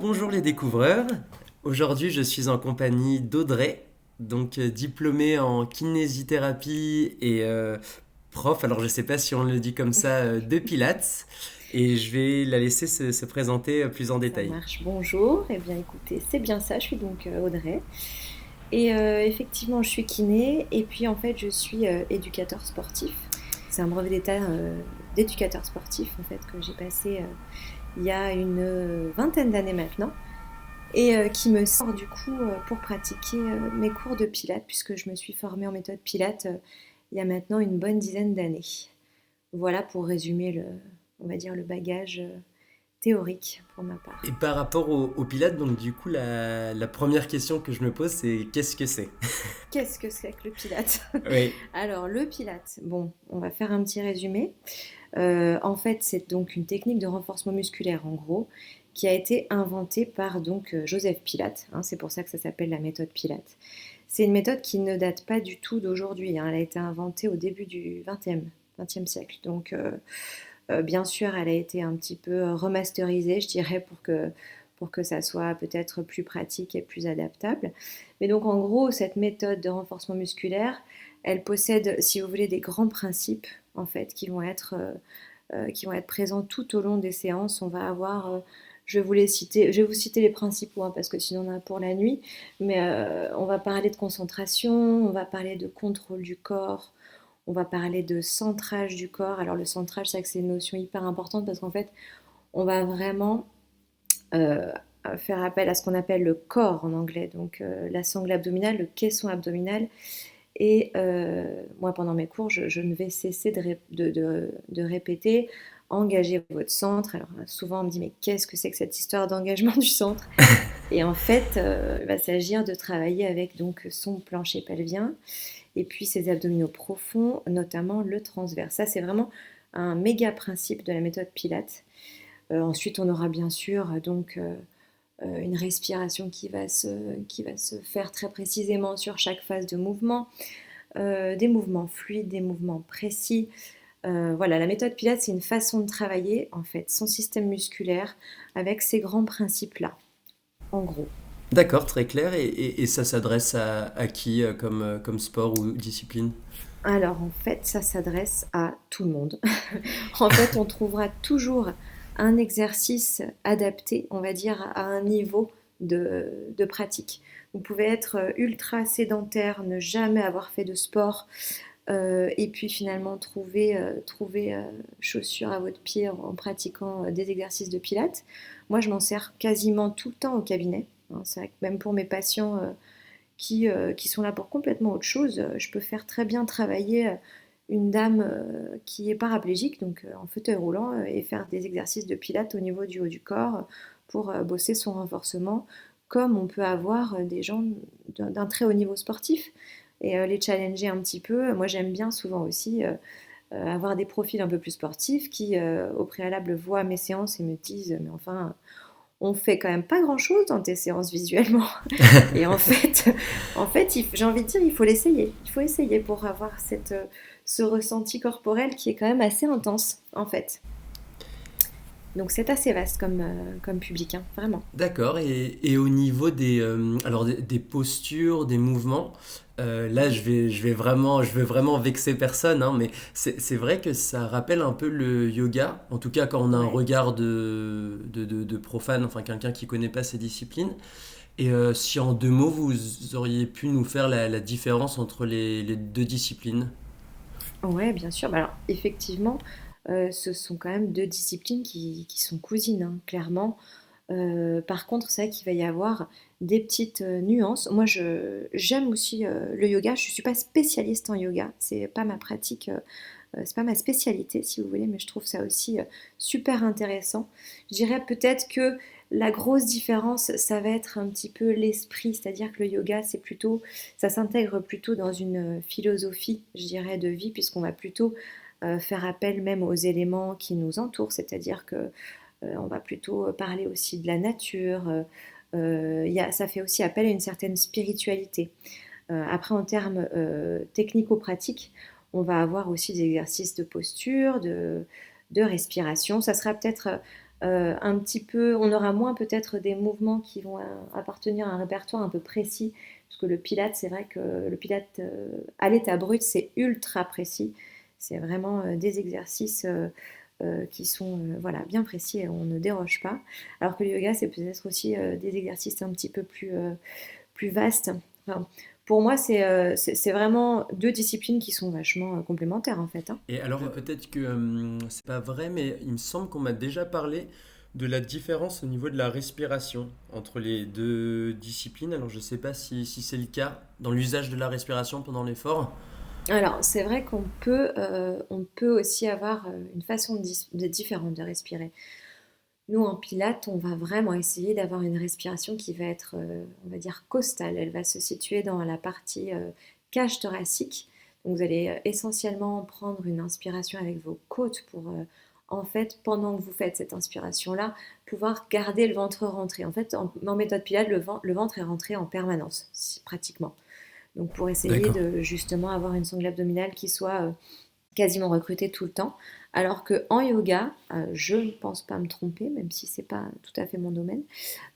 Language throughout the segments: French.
Bonjour les découvreurs. Aujourd'hui, je suis en compagnie d'Audrey, donc diplômée en kinésithérapie et prof, alors je ne sais pas si on le dit comme ça, de Pilates. Et je vais la laisser se présenter plus en Ça détail. marche. Bonjour. Eh bien, écoutez, c'est bien ça. Je suis donc Audrey. Et effectivement, je suis kiné. Et puis, en fait, je suis éducateur sportif. C'est un brevet d'état d'éducateur sportif, en fait, que j'ai passé il y a une vingtaine d'années maintenant. Et qui me sert du coup pour pratiquer mes cours de pilates, puisque je me suis formée en méthode pilates il y a maintenant une bonne dizaine d'années. Voilà pour résumer on va dire, le bagage théorique pour ma Et part. par rapport au Pilates, donc du coup, la première question que je me pose, c'est qu'est-ce que c'est? Qu'est-ce que c'est que le Pilate? Oui, Alors, le Pilate, bon, on va faire un petit résumé. En fait, c'est donc une technique de renforcement musculaire, en gros, qui a été inventée par donc Joseph Pilate, hein, c'est pour ça que ça s'appelle la méthode Pilate. C'est une méthode qui ne date pas du tout d'aujourd'hui, hein, elle a été inventée au début du XXe siècle. Donc, bien sûr, elle a été un petit peu remasterisée, je dirais, pour que ça soit peut-être plus pratique et plus adaptable. Mais donc, en gros, cette méthode de renforcement musculaire, elle possède, si vous voulez, des grands principes, en fait, qui vont être présents tout au long des séances. On va avoir, je vais vous citer les principaux, hein, parce que sinon on a pour la nuit, mais on va parler de concentration, on va parler de contrôle du corps, on va parler de centrage du corps. Alors le centrage, c'est vrai que c'est une notion hyper importante parce qu'en fait, on va vraiment euh, faire appel à ce qu'on appelle le corps en anglais, donc la sangle abdominale, le caisson abdominal. Et moi, pendant mes cours, je ne vais cesser de répéter, engagez votre centre. Alors souvent, on me dit, mais qu'est-ce que c'est que cette histoire d'engagement du centre? Et en fait, il va s'agir de travailler avec donc son plancher pelvien et puis ses abdominaux profonds, notamment le transverse. Ça, c'est vraiment un méga principe de la méthode Pilates. Ensuite, on aura bien sûr une respiration qui va se faire très précisément sur chaque phase de mouvement, des mouvements fluides, des mouvements précis. Voilà, la méthode Pilates, c'est une façon de travailler en fait son système musculaire avec ces grands principes-là, en gros. d'accord, très clair. Et ça s'adresse à qui comme sport ou discipline? Alors en fait, ça s'adresse à tout le monde. En fait, on trouvera toujours un exercice adapté, on va dire, à un niveau de pratique. Vous pouvez être ultra sédentaire, ne jamais avoir fait de sport, et puis finalement trouver chaussures à votre pied en pratiquant des exercices de pilates. Moi, je m'en sers quasiment tout le temps au cabinet, hein. C'est vrai que même pour mes patients qui sont là pour complètement autre chose. Je peux faire très bien travailler une dame qui est paraplégique, donc en fauteuil roulant, et faire des exercices de pilates au niveau du haut du corps pour bosser son renforcement, comme on peut avoir des gens d'un très haut niveau sportif et les challenger un petit peu. Moi, j'aime bien souvent aussi avoir des profils un peu plus sportifs qui, au préalable, voient mes séances et me disent, mais enfin, on fait quand même pas grand-chose dans tes séances visuellement. Et en fait, j'ai envie de dire, il faut l'essayer. Il faut essayer pour avoir ce ressenti corporel qui est quand même assez intense, en fait. Donc c'est assez vaste comme public, hein, vraiment. D'accord, et au niveau des postures, des mouvements, là je vais vraiment vexer personne, hein, mais c'est vrai que ça rappelle un peu le yoga, en tout cas quand on a un Ouais. regard de profane, enfin quelqu'un qui connaît pas ces disciplines. Et si en deux mots vous auriez pu nous faire la différence entre les deux disciplines. Ouais, bien sûr. Bah alors, effectivement, ce sont quand même deux disciplines qui sont cousines, hein, clairement. Par contre, c'est vrai qu'il va y avoir des petites nuances. Moi, j'aime aussi le yoga. Je ne suis pas spécialiste en yoga. C'est pas ma pratique, c'est pas ma spécialité, si vous voulez, mais je trouve ça aussi super intéressant. Je dirais peut-être que la grosse différence, ça va être un petit peu l'esprit, c'est-à-dire que le yoga, ça s'intègre plutôt dans une philosophie, je dirais, de vie, puisqu'on va plutôt faire appel même aux éléments qui nous entourent, c'est-à-dire que on va plutôt parler aussi de la nature. Ça fait aussi appel à une certaine spiritualité. Après, en termes technico-pratiques, on va avoir aussi des exercices de posture, de respiration. Ça sera peut-être Un petit peu, on aura moins peut-être des mouvements qui vont appartenir à un répertoire un peu précis, parce que le Pilate, c'est vrai que le Pilate à l'état brut, c'est ultra précis. C'est vraiment des exercices qui sont voilà, bien précis et on ne déroge pas. Alors que le yoga, c'est peut-être aussi des exercices un petit peu plus vastes. Enfin, pour moi, c'est vraiment deux disciplines qui sont vachement complémentaires en fait, hein. Et alors peut-être que c'est pas vrai, mais il me semble qu'on m'a déjà parlé de la différence au niveau de la respiration entre les deux disciplines. Alors je sais pas si c'est le cas dans l'usage de la respiration pendant l'effort. Alors, c'est vrai on peut aussi avoir une façon différente de respirer. Nous, en pilates, on va vraiment essayer d'avoir une respiration qui va être, on va dire, costale. Elle va se situer dans la partie cage thoracique. Donc, vous allez essentiellement prendre une inspiration avec vos côtes pour, en fait, pendant que vous faites cette inspiration-là, pouvoir garder le ventre rentré. En fait, en méthode pilates, le ventre est rentré en permanence, pratiquement. Donc pour essayer D'accord. de justement avoir une sangle abdominale qui soit quasiment recrutée tout le temps. Alors qu'en yoga, je ne pense pas me tromper, même si c'est pas tout à fait mon domaine,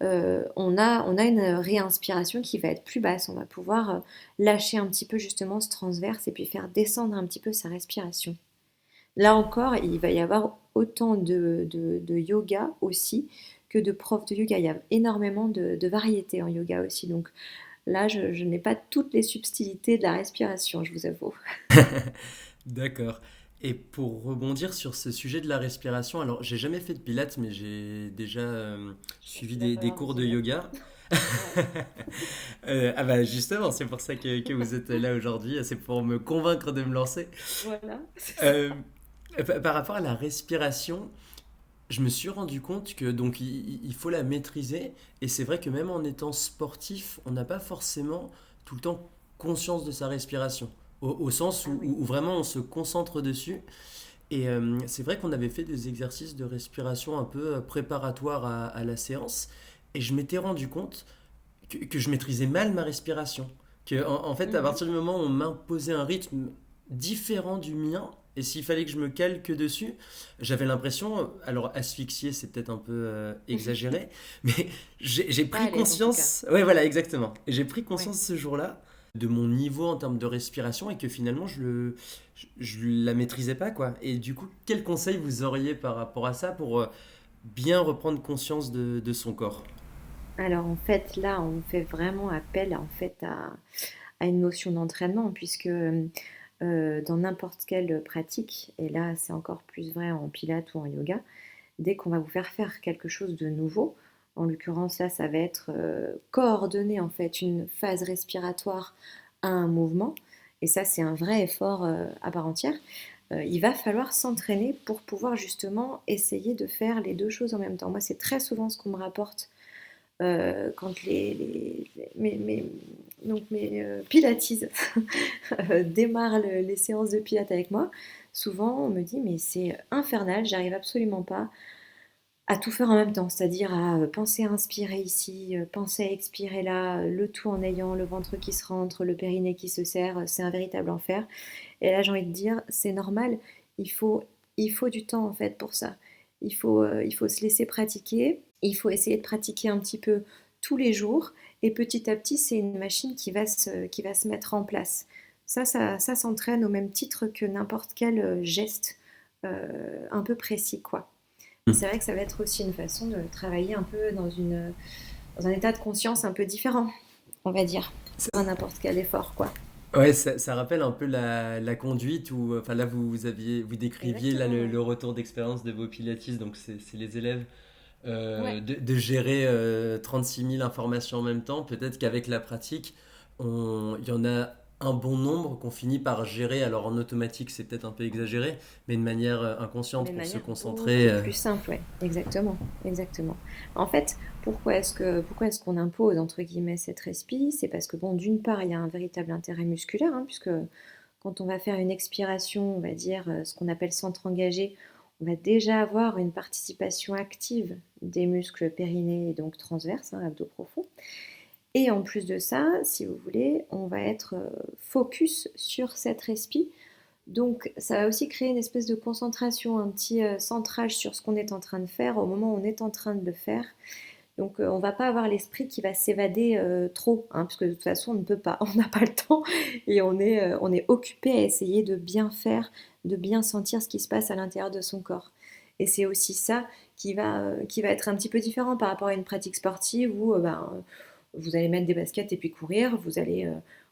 on a une réinspiration qui va être plus basse. On va pouvoir lâcher un petit peu justement ce transverse et puis faire descendre un petit peu sa respiration. Là encore, il va y avoir autant de yoga aussi que de profs de yoga. Il y a énormément de variétés en yoga aussi. Donc là, je n'ai pas toutes les subtilités de la respiration, je vous avoue. D'accord. Et pour rebondir sur ce sujet de la respiration, alors j'ai jamais fait de pilates, mais j'ai déjà suivi Il va des falloir cours vous y de mettre. yoga. Ouais, Ah bah justement, c'est pour ça que vous êtes là aujourd'hui, c'est pour me convaincre de me lancer. voilà, c'est ça. Euh, Par rapport à la respiration, je me suis rendu compte que donc il faut la maîtriser et c'est vrai que même en étant sportif, on n'a pas forcément tout le temps conscience de sa respiration. Au sens Ah oui. où vraiment on se concentre dessus. Et c'est vrai qu'on avait fait des exercices de respiration un peu préparatoires à la séance. Et je m'étais rendu compte que je maîtrisais mal ma respiration. Que, en fait, à Mhm. partir du moment où on m'imposait un rythme différent du mien, et s'il fallait que je me cale que dessus, j'avais l'impression, alors asphyxier c'est peut-être un peu exagéré, mais j'ai Pas pris à l'aise en tout cas. conscience, ouais voilà exactement, et j'ai pris Ouais. conscience ce jour-là de mon niveau en termes de respiration et que finalement je la maîtrisais pas quoi. Et du coup, quel conseil vous auriez par rapport à ça pour bien reprendre conscience de son corps? Alors en fait, là, on fait vraiment appel en fait à une notion d'entraînement, puisque dans n'importe quelle pratique, et là c'est encore plus vrai en pilates ou en yoga, dès qu'on va vous faire faire quelque chose de nouveau, en l'occurrence là ça va être coordonner en fait une phase respiratoire à un mouvement, et ça c'est un vrai effort à part entière, il va falloir s'entraîner pour pouvoir justement essayer de faire les deux choses en même temps. Moi c'est très souvent ce qu'on me rapporte quand mes pilatistes démarrent les séances de pilates avec moi. Souvent on me dit mais c'est infernal, j'arrive absolument pas à tout faire en même temps, c'est-à-dire à penser à inspirer ici, penser à expirer là, le tout en ayant le ventre qui se rentre, le périnée qui se serre, c'est un véritable enfer. Et là, j'ai envie de dire, c'est normal, il faut, il faut du temps en fait pour ça. Il faut se laisser pratiquer, il faut essayer de pratiquer un petit peu tous les jours, et petit à petit, c'est une machine qui va se mettre en place. Ça s'entraîne au même titre que n'importe quel geste un peu précis, quoi. Et c'est vrai que ça va être aussi une façon de travailler un peu dans un état de conscience un peu différent, on va dire, à n'importe quel effort, quoi. Ouais, ça rappelle un peu la conduite où, enfin là vous décriviez là Exactement, ouais. le retour d'expérience de vos pilatistes, donc c'est les élèves Ouais. de gérer 36 000 informations en même temps. Peut-être qu'avec la pratique, il y en a un bon nombre qu'on finit par gérer. Alors en automatique, c'est peut-être un peu exagéré, mais de manière Mais inconsciente de pour se manière concentrer. beaucoup plus simple, ouais. Exactement, exactement. En fait, pourquoi est-ce qu'on impose entre guillemets cette respi? C'est parce que bon, d'une part, il y a un véritable intérêt musculaire, hein, puisque quand on va faire une expiration, on va dire ce qu'on appelle centre engagé, on va déjà avoir une participation active des muscles périnéés et donc transverses, hein, abdos profonds. Et en plus de ça, si vous voulez, on va être focus sur cette respi. Donc, ça va aussi créer une espèce de concentration, un petit centrage sur ce qu'on est en train de faire au moment où on est en train de le faire. Donc, on va pas avoir l'esprit qui va s'évader trop, hein, parce que de toute façon, on ne peut pas, on n'a pas le temps et on est occupé à essayer de bien faire, de bien sentir ce qui se passe à l'intérieur de son corps. Et c'est aussi ça qui va être un petit peu différent par rapport à une pratique sportive où vous allez mettre des baskets et puis courir, vous allez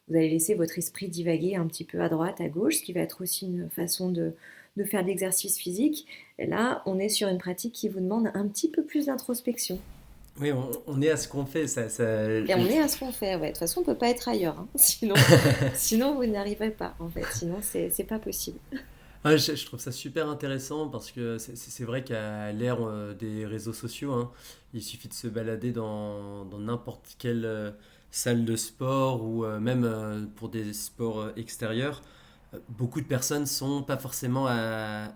laisser votre esprit divaguer un petit peu à droite, à gauche, ce qui va être aussi une façon de faire de l'exercice physique. Et là, on est sur une pratique qui vous demande un petit peu plus d'introspection. Oui, on est à ce qu'on fait, Et on est à ce qu'on fait, ouais. De toute façon, on ne peut pas être ailleurs, hein. Sinon vous n'y arriverez pas, en fait. Sinon, c'est pas possible. Ah, je trouve ça super intéressant parce que c'est vrai qu'à l'ère des réseaux sociaux, hein, il suffit de se balader dans n'importe quelle salle de sport ou même pour des sports extérieurs. Beaucoup de personnes sont pas forcément à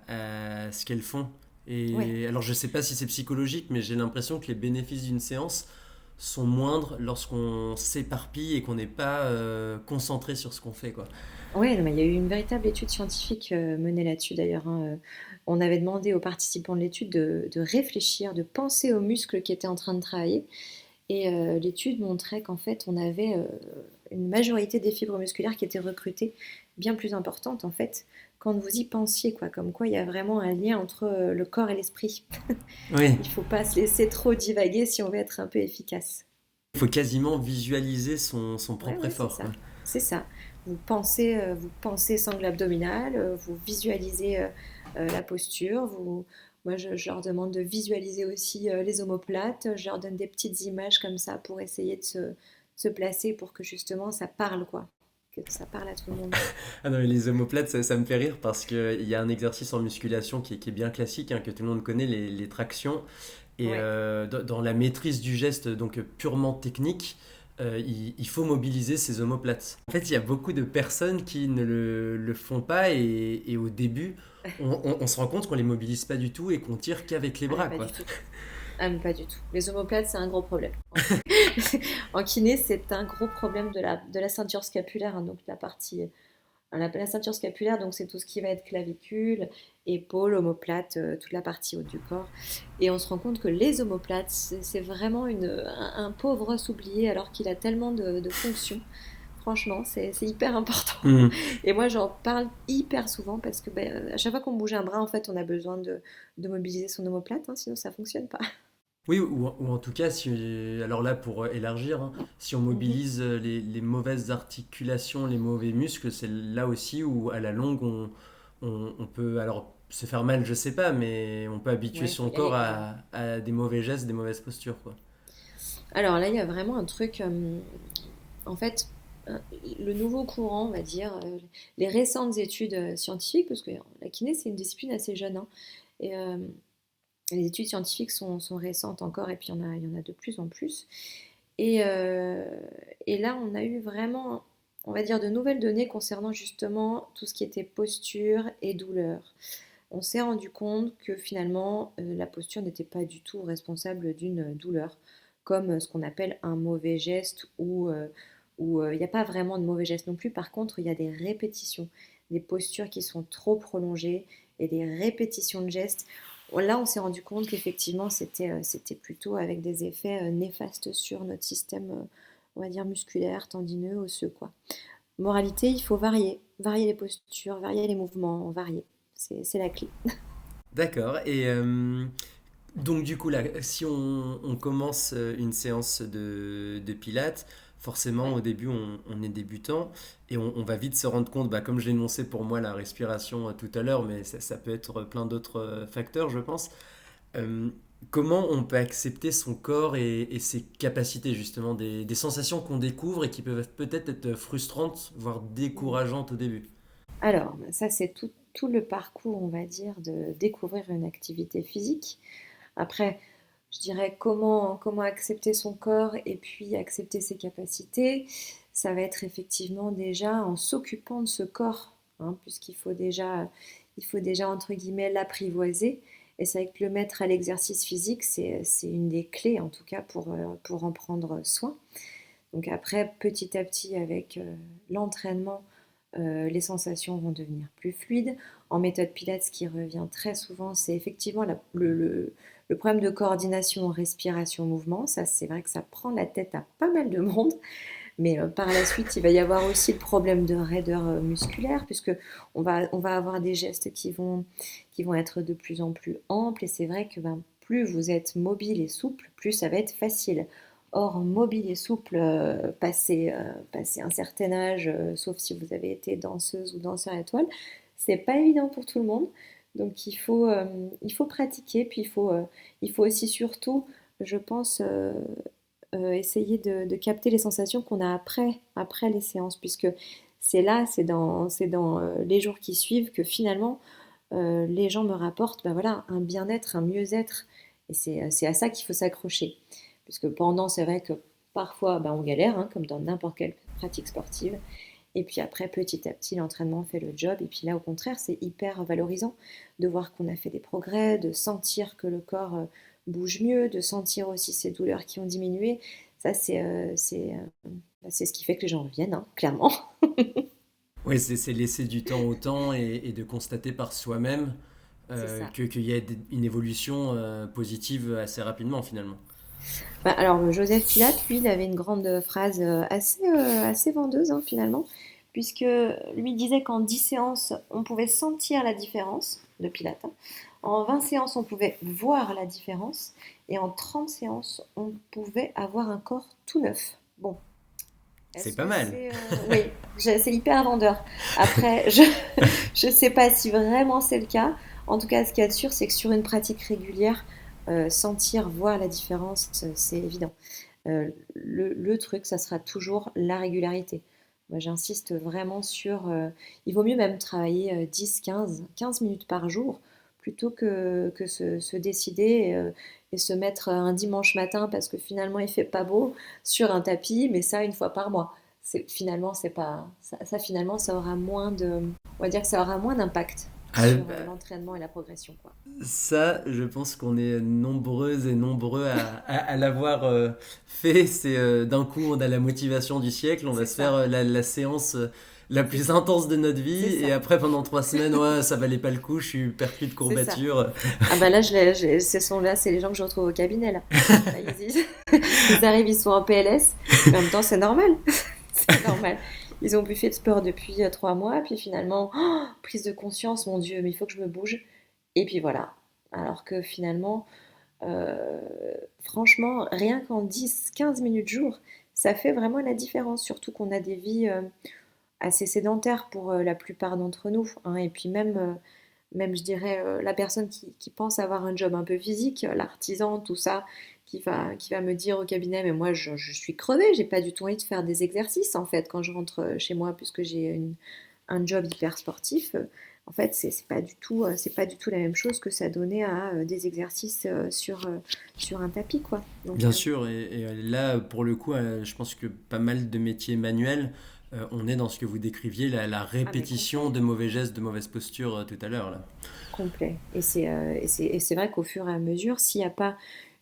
ce qu'elles font. Ouais, Et alors je sais pas si c'est psychologique, mais j'ai l'impression que les bénéfices d'une séance sont moindres lorsqu'on s'éparpille et qu'on n'est pas concentré sur ce qu'on fait, quoi. ouais, non, mais il y a eu une véritable étude scientifique menée là-dessus d'ailleurs, hein. On avait demandé aux participants de l'étude de réfléchir, de penser aux muscles qui étaient en train de travailler. Et l'étude montrait qu'en fait, on avait une majorité des fibres musculaires qui étaient recrutées, bien plus importante en fait, quand vous y pensiez, quoi. Comme quoi, il y a vraiment un lien entre le corps et l'esprit. Oui, Il ne faut pas se laisser trop divaguer si on veut être un peu efficace. il faut quasiment visualiser son Ouais, propre ouais, c'est effort, quoi. ça. C'est ça. Vous pensez sangle abdominale, vous visualisez la posture. Moi, je leur demande de visualiser aussi les omoplates. Je leur donne des petites images comme ça pour essayer de se placer pour que justement ça parle, quoi. Que ça parle à tout le monde. Ah non, mais les omoplates, ça me fait rire parce qu'il y a un exercice en musculation qui est bien classique, hein, que tout le monde connaît, les tractions. Et Ouais, dans la maîtrise du geste, donc purement technique, il faut mobiliser ses omoplates. En fait, il y a beaucoup de personnes qui ne le font pas et au début, on se rend compte qu'on les mobilise pas du tout et qu'on tire qu'avec les ah, mais bras, pas quoi. du tout. Ah, mais pas du tout. Les omoplates, c'est un gros problème. En kiné, c'est un gros problème de la ceinture scapulaire, hein, donc la partie. La ceinture scapulaire, donc c'est tout ce qui va être clavicule, épaule, omoplate, toute la partie haute du corps. Et on se rend compte que les omoplates, c'est vraiment un pauvre os oublié alors qu'il a tellement de fonctions. Franchement, c'est hyper important. Hmm. Et moi, j'en parle hyper souvent parce que à chaque fois qu'on bouge un bras, en fait, on a besoin de mobiliser son omoplate, hein, sinon ça fonctionne pas. Oui, ou en tout cas, si, alors là, pour élargir, hein, si on Mhm. mobilise les mauvaises articulations, les mauvais muscles, c'est là aussi où, à la longue, on peut, alors, se faire mal, je sais pas, mais on peut habituer Ouais, il faut son y corps aller, quoi. à des mauvais gestes, des mauvaises postures, quoi. Alors là, il y a vraiment un truc. En fait, euh, le nouveau courant, on va dire, les récentes études scientifiques, parce que la kiné, c'est une discipline assez jeune, hein, et les études scientifiques sont récentes encore, et puis il y en a de plus en plus. Et, euh, et là, on a eu vraiment, on va dire, de nouvelles données concernant justement tout ce qui était posture et douleur. On s'est rendu compte que finalement, la posture n'était pas du tout responsable d'une douleur, comme ce qu'on appelle un mauvais geste où il n'y a pas vraiment de mauvais geste non plus. Par contre, il y a des répétitions, des postures qui sont trop prolongées et des répétitions de gestes. Là, on s'est rendu compte qu'effectivement, c'était plutôt avec des effets néfastes sur notre système, on va dire, musculaire, tendineux, osseux, quoi. Moralité, il faut varier les postures, varier les mouvements, varier. C'est la clé. D'accord. Et donc, du coup, là, si on commence une séance de pilates, forcément, Ouais. au début, on est débutant et on va vite se rendre compte, bah, comme je l'ai énoncé pour moi, la respiration tout à l'heure, mais ça peut être plein d'autres facteurs, je pense. Euh, Comment on peut accepter son corps et ses capacités, justement, des sensations qu'on découvre et qui peuvent peut-être être frustrantes, voire Mhm. décourageantes au début? Alors, ça c'est tout le parcours, on va dire, de découvrir une activité physique. Après, je dirais comment accepter son corps et puis accepter ses capacités. Ça va être effectivement déjà en s'occupant de ce corps, hein, il faut déjà entre guillemets l'apprivoiser. Et c'est vrai que le mettre à l'exercice physique, c'est une des clés en tout cas pour en prendre soin. Donc après, petit à petit, avec l'entraînement, les sensations vont devenir plus fluides. En méthode Pilates, ce qui revient très souvent, c'est effectivement le problème de coordination, respiration, mouvement. Ça, c'est vrai que ça prend la tête à pas mal de monde. Mais par la suite, il va y avoir aussi le problème de raideur musculaire, puisque on va avoir des gestes qui vont être de plus en plus amples. Et c'est vrai que ben, plus vous êtes mobile et souple, plus ça va être facile. Or, mobile et souple, passé un certain âge, sauf si vous avez été danseuse ou danseur étoile, c'est pas évident pour tout le monde. Donc il faut pratiquer, puis il faut aussi surtout, je pense, essayer de capter les sensations qu'on a après les séances, puisque c'est dans les jours qui suivent que finalement les gens me rapportent ben voilà, un bien-être, un mieux-être. Et c'est à ça qu'il faut s'accrocher. Puisque pendant, c'est vrai que parfois ben, on galère, hein, comme dans n'importe quelle pratique sportive. Et puis après, petit à petit, l'entraînement fait le job. Et puis là, au contraire, c'est hyper valorisant de voir qu'on a fait des progrès, de sentir que le corps bouge mieux, de sentir aussi ces douleurs qui ont diminué. Ça, c'est ce qui fait que les gens reviennent, hein, clairement. Oui, c'est laisser du temps au temps et de constater par soi-même C'est ça. qu'il y a une évolution positive assez rapidement finalement. Bah, alors, Joseph Pilate, lui, il avait une grande phrase assez vendeuse, hein, finalement, puisque lui disait qu'en 10 séances, on pouvait sentir la différence de Pilate, hein. En 20 séances, on pouvait voir la différence. Et en 30 séances, on pouvait avoir un corps tout neuf. Bon, C'est est-ce pas que mal. c'est... oui, c'est hyper vendeur. Après, je sais pas si vraiment c'est le cas. En tout cas, ce qu'il y a de sûr, c'est que sur une pratique régulière, sentir, voir la différence, c'est évident. Le truc, ça sera toujours la régularité. Moi, j'insiste vraiment sur... il vaut mieux même travailler 10, 15 minutes par jour plutôt que se décider et se mettre un dimanche matin parce que finalement il fait pas beau sur un tapis, mais ça une fois par mois. Finalement, c'est pas... finalement, ça aura moins de... On va dire que ça aura moins d'impact Ah, sur bah, l'entraînement et la progression, quoi. ça, je pense qu'on est nombreuses et nombreux à l'avoir fait. C'est d'un coup, on a la motivation du siècle, on va C'est se faire ça, la séance la c'est plus ça, intense de notre c'est vie, et ça, après, pendant 3 semaines, ouais, ça valait pas le coup, je suis perclus de c'est ça. courbatures. Ah bah là, ce sont là, c'est les gens que je retrouve au cabinet là. Là, ils arrivent, ils sont en PLS, mais en même temps, c'est normal. C'est normal. Ils ont plus fait de sport depuis 3 mois, puis finalement, oh, prise de conscience, mon Dieu, mais il faut que je me bouge. Et puis voilà. Alors que finalement, euh, franchement, rien qu'en 10, 15 minutes jour, ça fait vraiment la différence. Surtout qu'on a des vies assez sédentaires pour la plupart d'entre nous, hein. Et puis même je dirais, la personne qui pense avoir un job un peu physique, l'artisan, tout ça, qui va me dire au cabinet, mais moi je suis crevée, j'ai pas du tout envie de faire des exercices en fait quand je rentre chez moi puisque j'ai un job hyper sportif. En fait, c'est pas du tout la même chose que ça donnait à des exercices sur un tapis, quoi. Donc, Bien sûr, et là, pour le coup, je pense que pas mal de métiers manuels, on est dans ce que vous décriviez, la ah mais répétition complet. de mauvais gestes, de mauvaises postures tout à l'heure, là. Complet. Et c'est vrai qu'au fur et à mesure, s'il n'y a pas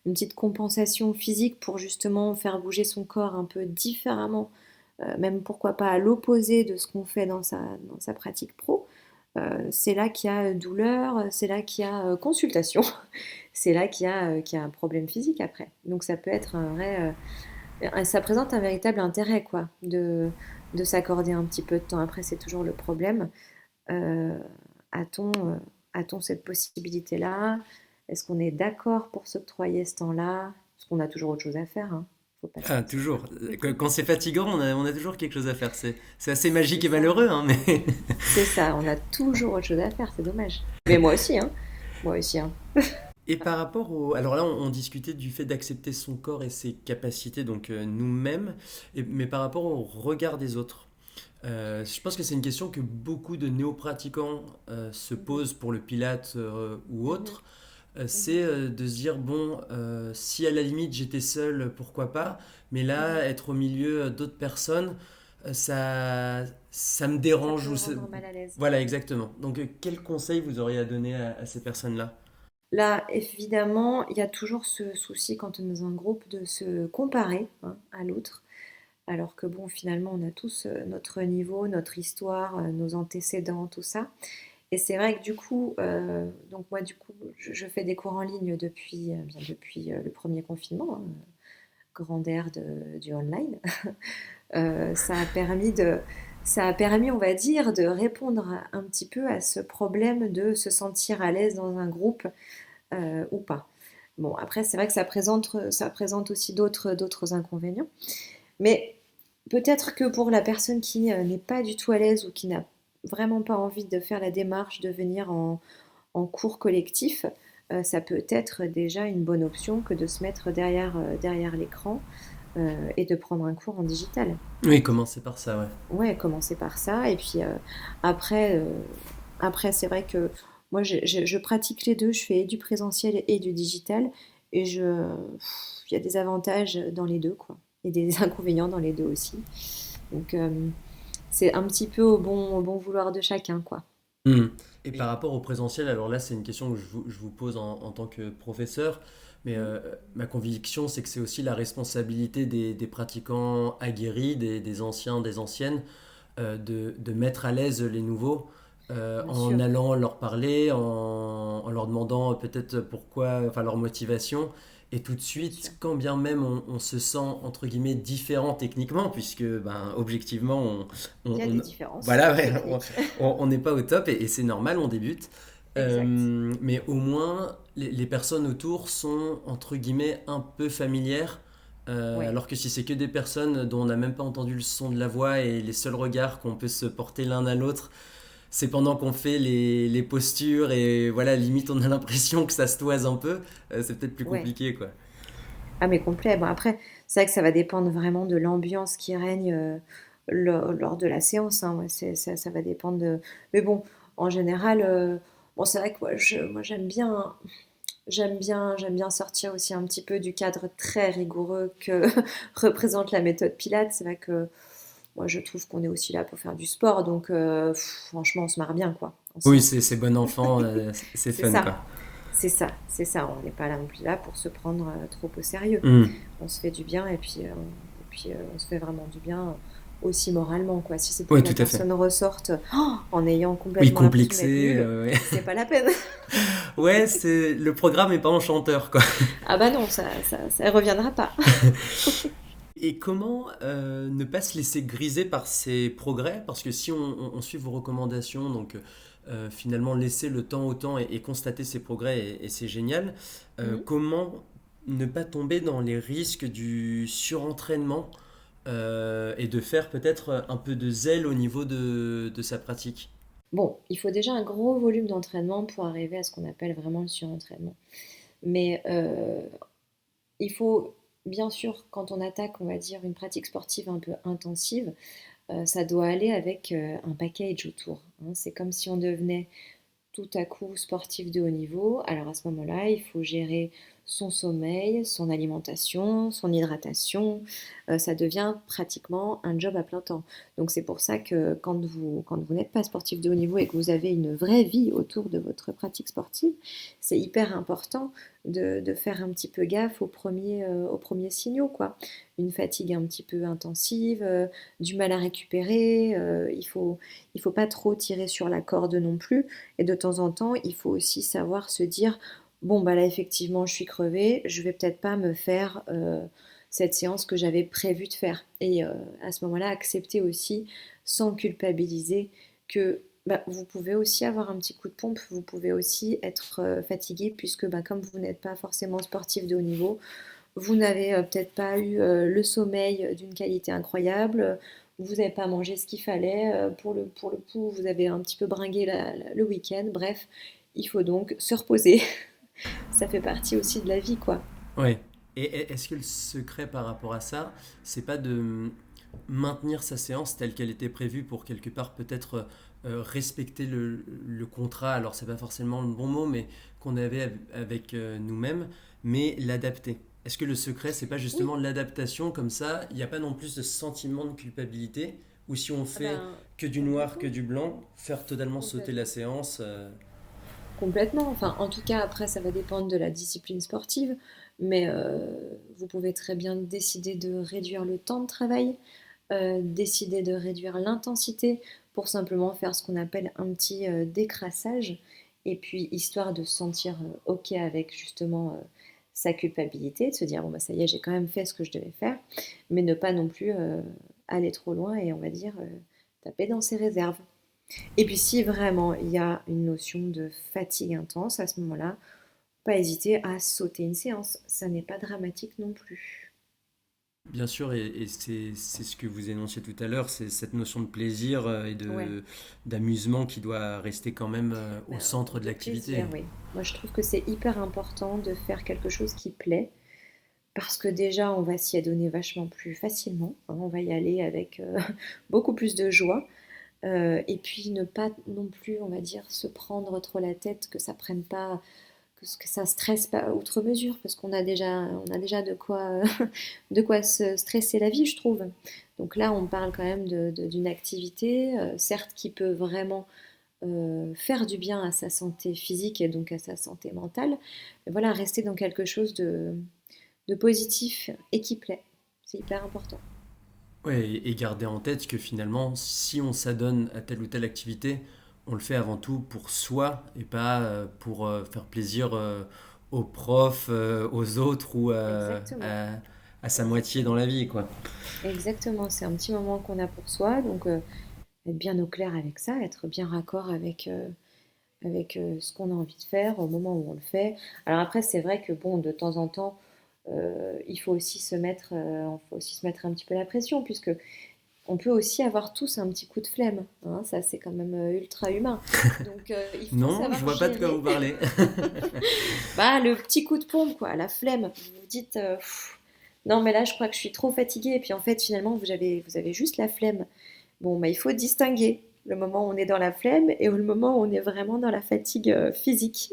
une petite compensation physique pour justement faire bouger son corps un peu différemment, même pourquoi pas à l'opposé de ce qu'on fait dans sa pratique pro, c'est là qu'il y a douleur, c'est là qu'il y a consultation, c'est là qu'il y a un problème physique après. Donc ça peut être un vrai, ça présente un véritable intérêt quoi, de s'accorder un petit peu de temps. Après, c'est toujours le problème. Euh, a-t-on, euh, a-t-on cette possibilité-là? Est-ce qu'on est d'accord pour s'octroyer ce temps-là? Parce qu'on a toujours autre chose à faire, hein. Faut pas se Ah, mentir. toujours. Quand c'est fatigant, on a toujours quelque chose à faire. C'est assez C'est magique et ça. malheureux, hein, mais... C'est ça, on a toujours autre chose à faire, c'est dommage. Mais moi aussi, hein. Moi aussi, hein. Et par rapport au... Alors là, on discutait du fait d'accepter son corps et ses capacités, donc nous-mêmes, mais par rapport au regard des autres. Je pense que c'est une question que beaucoup de néo-pratiquants se Mhm, posent pour le pilate ou mhm, autre. mhm. C'est de se dire, bon, si à la limite j'étais seul, pourquoi pas, mais là, Mhm. être au milieu d'autres personnes, ça me Ça peut dérange. me rendre mal à l'aise. Voilà, exactement. Donc, quel conseil vous auriez à donner à ces personnes-là? Là, évidemment, il y a toujours ce souci quand on est dans un groupe de se comparer, hein, à l'autre. alors que bon, finalement, on a tous notre niveau, notre histoire, nos antécédents, tout ça. Et c'est vrai que du coup, donc moi, du coup, je fais des cours en ligne depuis le premier confinement, hein, grande ère du online. Ça a permis, on va dire, de répondre un petit peu à ce problème de se sentir à l'aise dans un groupe ou pas. Bon, après, c'est vrai que ça présente aussi d'autres inconvénients. Mais peut-être que pour la personne qui n'est pas du tout à l'aise ou qui n'a vraiment pas envie de faire la démarche de venir en cours collectif, ça peut être déjà une bonne option que de se mettre derrière l'écran et de prendre un cours en digital. Oui, commencer par ça, ouais. Ouais, commencer par ça. Et puis après, après c'est vrai que moi, je pratique les deux. Je fais du présentiel et du digital. Et il y a des avantages dans les deux, quoi. Et des inconvénients dans les deux aussi. Donc, c'est un petit peu au bon vouloir de chacun, quoi. Hmm. Et par rapport au présentiel, alors là, c'est une question que je vous pose en tant que professeur, mais ma conviction, c'est que c'est aussi la responsabilité des pratiquants aguerris, des anciens, des anciennes, de mettre à l'aise les nouveaux Bien en sûr. allant leur parler, en leur demandant peut-être pourquoi, enfin leur motivation. Et tout de Bien sûr. suite, quand bien même on se sent entre guillemets différent techniquement, puisque ben, objectivement, Il y a des on- différences voilà, ouais, techniques. on n'est pas au top et c'est normal, on débute. Exact. Mais au moins, les personnes autour sont entre guillemets un peu familières. Ouais. Alors que si c'est que des personnes dont on n'a même pas entendu le son de la voix et les seuls regards qu'on peut se porter l'un à l'autre, c'est pendant qu'on fait les postures et voilà, limite on a l'impression que ça se toise un peu, c'est peut-être plus Ouais. compliqué quoi. Ah, mais complet. Bon, après, c'est vrai que ça va dépendre vraiment de l'ambiance qui règne lors de la séance, hein. Ouais, ça va dépendre de. Mais bon, en général, bon, c'est vrai que moi, j'aime bien sortir aussi un petit peu du cadre très rigoureux que représente la méthode Pilates. C'est vrai que moi, je trouve qu'on est aussi là pour faire du sport, donc franchement, on se marre bien, quoi. On se Oui, marre. c'est bon enfant, c'est C'est fun ça. quoi. C'est ça. On n'est pas là non plus là pour se prendre trop au sérieux. Hmm. On se fait du bien et puis on se fait vraiment du bien aussi moralement, quoi. Si c'est pour Oui, que la tout à fait. personne ressorte en ayant Oui, complètement l'impression d'être complexé. nulle, Ouais, c'est pas la peine. ouais, c'est le programme est pas enchanteur quoi. Ah bah non, ça reviendra pas. Et comment ne pas se laisser griser par ces progrès? Parce que si on suit vos recommandations, donc finalement laisser le temps au temps et constater ces progrès, et c'est génial. Mhm. Comment ne pas tomber dans les risques du surentraînement et de faire peut-être un peu de zèle au niveau de sa pratique? Bon, il faut déjà un gros volume d'entraînement pour arriver à ce qu'on appelle vraiment le surentraînement. Mais il faut, bien sûr, quand on attaque, on va dire, une pratique sportive un peu intensive, ça doit aller avec un package autour, hein. C'est comme si on devenait tout à coup sportif de haut niveau. Alors à ce moment-là, il faut gérer son sommeil, son alimentation, son hydratation. Ça devient pratiquement un job à plein temps. Donc c'est pour ça que quand vous n'êtes pas sportif de haut niveau et que vous avez une vraie vie autour de votre pratique sportive, c'est hyper important de faire un petit peu gaffe aux premiers signaux, quoi. Une fatigue un petit peu intensive, du mal à récupérer, il faut pas trop tirer sur la corde non plus. Et de temps en temps, il faut aussi savoir se dire, bon, bah là, effectivement, je suis crevée, je vais peut-être pas me faire cette séance que j'avais prévu de faire. Et à ce moment-là, accepter aussi, sans culpabiliser, que bah, vous pouvez aussi avoir un petit coup de pompe, vous pouvez aussi être fatigué, puisque bah, comme vous n'êtes pas forcément sportif de haut niveau, vous n'avez peut-être pas eu le sommeil d'une qualité incroyable, vous n'avez pas mangé ce qu'il fallait, pour le coup, vous avez un petit peu bringué le week-end. Bref, il faut donc se reposer. Ça fait partie aussi de la vie, quoi. Ouais. Et est-ce que le secret par rapport à ça, c'est pas de maintenir sa séance telle qu'elle était prévue pour quelque part peut-être respecter le contrat, alors c'est pas forcément le bon mot, mais qu'on avait avec nous-mêmes, mais l'adapter. Est-ce que le secret, c'est pas Oui, justement l'adaptation comme ça, il n'y a pas non plus de sentiment de culpabilité, ou si on ah fait ben, que du noir, que complètement, du blanc, faire totalement sauter la complètement. séance. Complètement. Enfin, en tout cas, après, ça va dépendre de la discipline sportive. Mais vous pouvez très bien décider de réduire le temps de travail, décider de réduire l'intensité pour simplement faire ce qu'on appelle un petit décrassage. Et puis, histoire de se sentir OK avec justement sa culpabilité, de se dire, bon, bah, ça y est, j'ai quand même fait ce que je devais faire, mais ne pas non plus aller trop loin et on va dire taper dans ses réserves. Et puis si vraiment il y a une notion de fatigue intense à ce moment-là, pas hésiter à sauter une séance. Ça n'est pas dramatique non plus. Bien sûr, et c'est ce que vous énonciez tout à l'heure, c'est cette notion de plaisir et Ouais, d'amusement qui doit rester quand même au ben, centre de de l'activité. plaisir, oui. Moi je trouve que c'est hyper important de faire quelque chose qui plaît. Parce que déjà, on va s'y adonner vachement plus facilement, hein. On va y aller avec beaucoup plus de joie. Et puis ne pas non plus, on va dire, se prendre trop la tête, que ça prenne pas, que ça stresse pas outre mesure, parce qu'on a déjà de quoi se stresser la vie, je trouve. Donc là, on parle quand même d'une activité, certes, qui peut vraiment faire du bien à sa santé physique et donc à sa santé mentale. Mais voilà, rester dans quelque chose de positif et qui plaît. C'est hyper important. Ouais, et garder en tête que finalement, si on s'adonne à telle ou telle activité, on le fait avant tout pour soi et pas pour faire plaisir aux profs, aux autres ou Exactement. à sa moitié dans Exactement. la vie, quoi. Exactement. C'est un petit moment qu'on a pour soi. Donc, être bien au clair avec ça, être bien raccord avec ce qu'on a envie de faire au moment où on le fait. Alors après, c'est vrai que bon, de temps en temps, faut aussi se mettre un petit peu la pression, puisque on peut aussi avoir tous un petit coup de flemme, hein, ça c'est quand même ultra humain. Donc il faut Non, je savoir vois pas de quoi gérer vous parlez. bah, le petit coup de pompe, quoi, la flemme. Vous vous dites, non mais là je crois que je suis trop fatiguée, et puis en fait finalement vous avez juste la flemme. Bon, bah, il faut distinguer le moment où on est dans la flemme et le moment où on est vraiment dans la fatigue physique.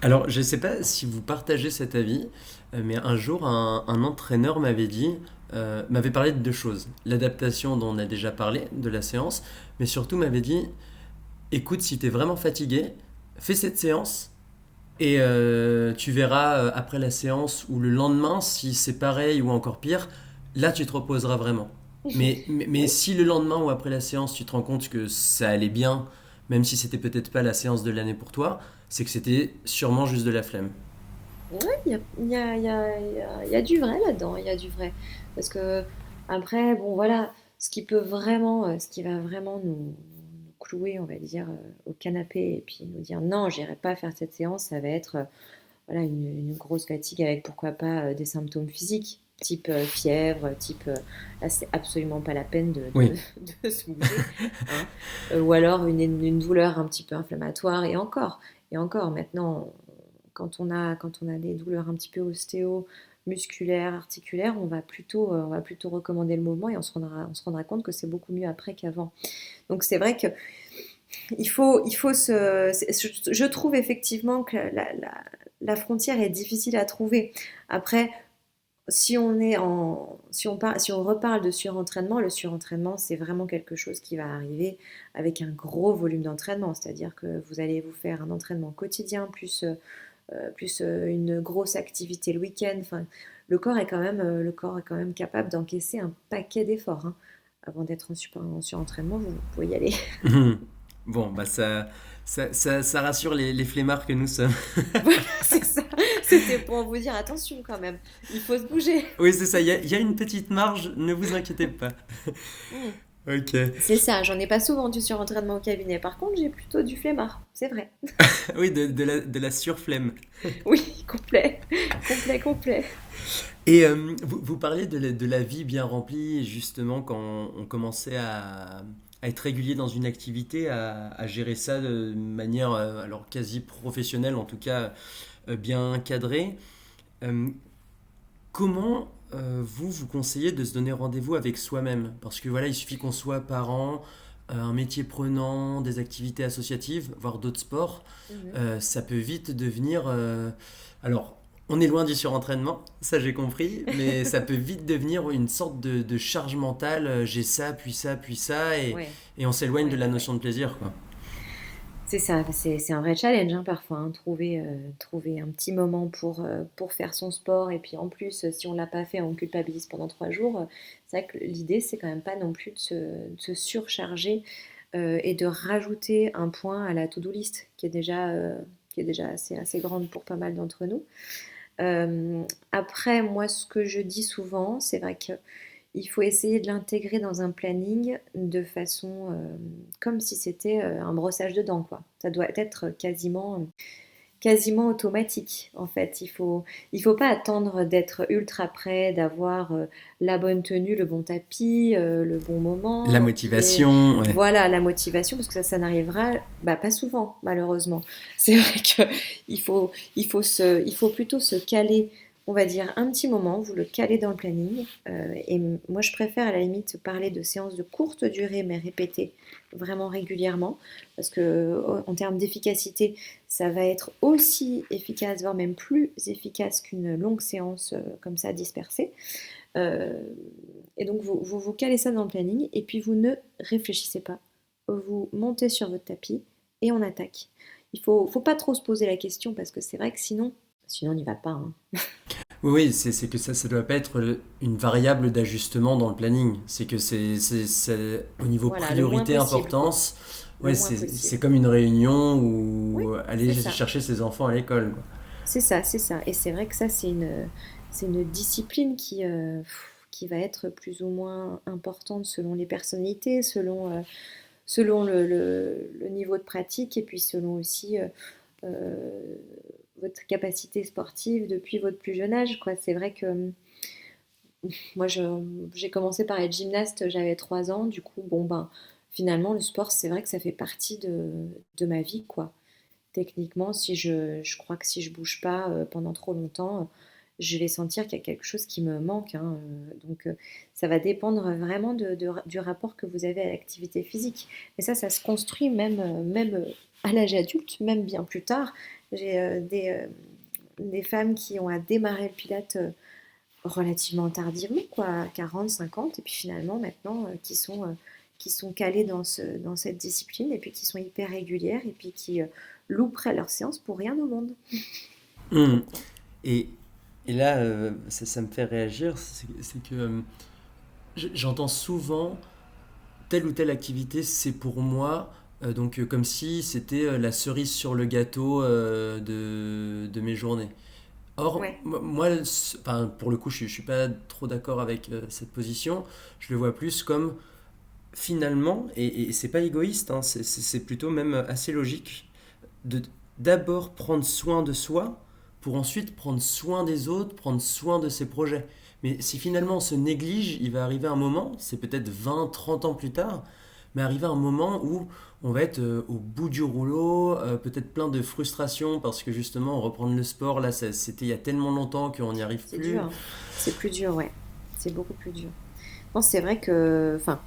Alors, je ne sais pas si vous partagez cet avis, mais un jour, un entraîneur m'avait parlé de deux choses. L'adaptation dont on a déjà parlé, de la séance, mais surtout m'avait dit, écoute, si tu es vraiment fatigué, fais cette séance et tu verras après la séance ou le lendemain, si c'est pareil ou encore pire, là tu te reposeras vraiment. Mais Oui. si le lendemain ou après la séance, tu te rends compte que ça allait bien, même si c'était peut-être pas la séance de l'année pour toi, c'est que c'était sûrement juste de la flemme. Ouais, il y a du vrai là-dedans, il y a du vrai. Parce que, après, bon, voilà, ce qui va vraiment nous clouer, on va dire, au canapé et puis nous dire non, j'irai pas faire cette séance, ça va être voilà, une grosse fatigue avec pourquoi pas des symptômes physiques, type fièvre, type là, c'est absolument pas la peine Oui. de se bouger, hein. Ou alors une douleur un petit peu inflammatoire, et encore maintenant quand on a des douleurs un petit peu ostéo, musculaires, articulaires, on va plutôt recommander le mouvement et on se rendra compte que c'est beaucoup mieux après qu'avant. Donc c'est vrai que je trouve effectivement que la frontière est difficile à trouver. Après, si on reparle de surentraînement, le surentraînement, c'est vraiment quelque chose qui va arriver avec un gros volume d'entraînement. C'est-à-dire que vous allez vous faire un entraînement quotidien plus une grosse activité le week-end. Enfin, le corps est quand même capable d'encaisser un paquet d'efforts, hein. Avant d'être en surentraînement, vous pouvez y aller. Bon, bah ça rassure les flemmards que nous sommes. Voilà, c'est ça. C'était pour vous dire attention quand même. Il faut se bouger. Oui, c'est ça, il y a une petite marge, ne vous inquiétez pas. Mm. Ok. C'est ça, j'en ai pas souvent du surentraînement au cabinet. Par contre, j'ai plutôt du flemmard, c'est vrai. Oui, de la surflemme. Oui, complet. Complet, complet. Et vous parliez de la vie bien remplie, justement, quand on commençait à être régulier dans une activité, à gérer ça de manière alors quasi professionnelle, en tout cas bien cadrée. Euh, Comment vous conseillez de se donner rendez-vous avec soi-même? Parce que voilà, il suffit qu'on soit parent, un métier prenant, des activités associatives, voire d'autres sports, Mhm. ça peut vite devenir... alors, on est loin du surentraînement, ça j'ai compris, mais ça peut vite devenir une sorte de charge mentale, j'ai ça, puis ça, puis ça, et, Ouais, et on s'éloigne de ouais, la ouais, ouais. notion de plaisir, quoi. C'est ça, c'est un vrai challenge hein, parfois, hein, trouver un petit moment pour faire son sport. Et puis en plus, si on ne l'a pas fait, on culpabilise pendant 3 jours. C'est vrai que l'idée, c'est quand même pas non plus de se surcharger et de rajouter un point à la to-do list qui est déjà assez grande pour pas mal d'entre nous. Après, moi, ce que je dis souvent, c'est vrai que il faut essayer de l'intégrer dans un planning de façon comme si c'était un brossage de dents, quoi. Ça doit être quasiment automatique, en fait. Il faut pas attendre d'être ultra prêt, d'avoir la bonne tenue, le bon tapis, le bon La moment, qui est, motivation, ouais. voilà, la motivation, parce que ça n'arrivera bah, pas souvent, malheureusement. C'est vrai que il faut plutôt se caler, on va dire, un petit moment, vous le calez dans le planning. Moi, je préfère à la limite parler de séances de courte durée, mais répétées vraiment régulièrement, parce que en termes d'efficacité, ça va être aussi efficace, voire même plus efficace qu'une longue séance comme ça dispersée. Euh, et donc vous calez ça dans le planning et puis vous ne réfléchissez pas. Vous montez sur votre tapis et on attaque. Il faut pas trop se poser la question parce que c'est vrai que sinon on n'y va pas, hein. Oui, oui, c'est que ça doit pas être une variable d'ajustement dans le planning. C'est que au niveau Voilà, le moins priorité, possible quoi. importance, Le ouais, moins c'est possible. comme une réunion Oui, ou aller c'est ça. chercher ses enfants à l'école, quoi. C'est ça, c'est ça. Et c'est vrai que ça, c'est une discipline qui va être plus ou moins importante selon les personnalités, selon le niveau de pratique et puis selon aussi euh, votre capacité sportive depuis votre plus jeune âge, quoi. C'est vrai que moi, j'ai commencé par être gymnaste, j'avais 3 ans. Du coup, bon, ben, finalement, le sport, c'est vrai que ça fait partie de ma vie, quoi. Techniquement, si je crois que si je bouge pas pendant trop longtemps, je vais sentir qu'il y a quelque chose qui me manque, hein. Donc, ça va dépendre vraiment du rapport que vous avez à l'activité physique. Mais ça se construit même à l'âge adulte, même bien plus tard. J'ai des femmes qui ont à démarrer le pilate relativement tardivement, quoi, à 40, 50, et puis finalement maintenant qui sont calées dans cette discipline, et puis qui sont hyper régulières, et puis qui louperaient leur séance pour rien au monde. Hum. Comme quoi. Et, et là, ça me fait réagir, c'est que j'entends souvent telle ou telle activité, c'est pour moi, comme si c'était la cerise sur le gâteau de mes journées. Or, Ouais, moi, enfin, pour le coup, je suis pas trop d'accord avec cette position. Je le vois plus comme finalement, et c'est pas égoïste, hein, c'est plutôt même assez logique, de d'abord prendre soin de soi pour ensuite prendre soin des autres, prendre soin de ses projets. Mais si finalement on se néglige, il va arriver un moment, c'est peut-être 20, 30 ans plus tard, mais arriver un moment où on va être au bout du rouleau, peut-être plein de frustration parce que justement reprendre le sport, là c'était il y a tellement longtemps qu'on n'y arrive c'est dur, plus. hein. C'est plus dur, ouais. C'est beaucoup plus dur. Non, c'est vrai que, enfin,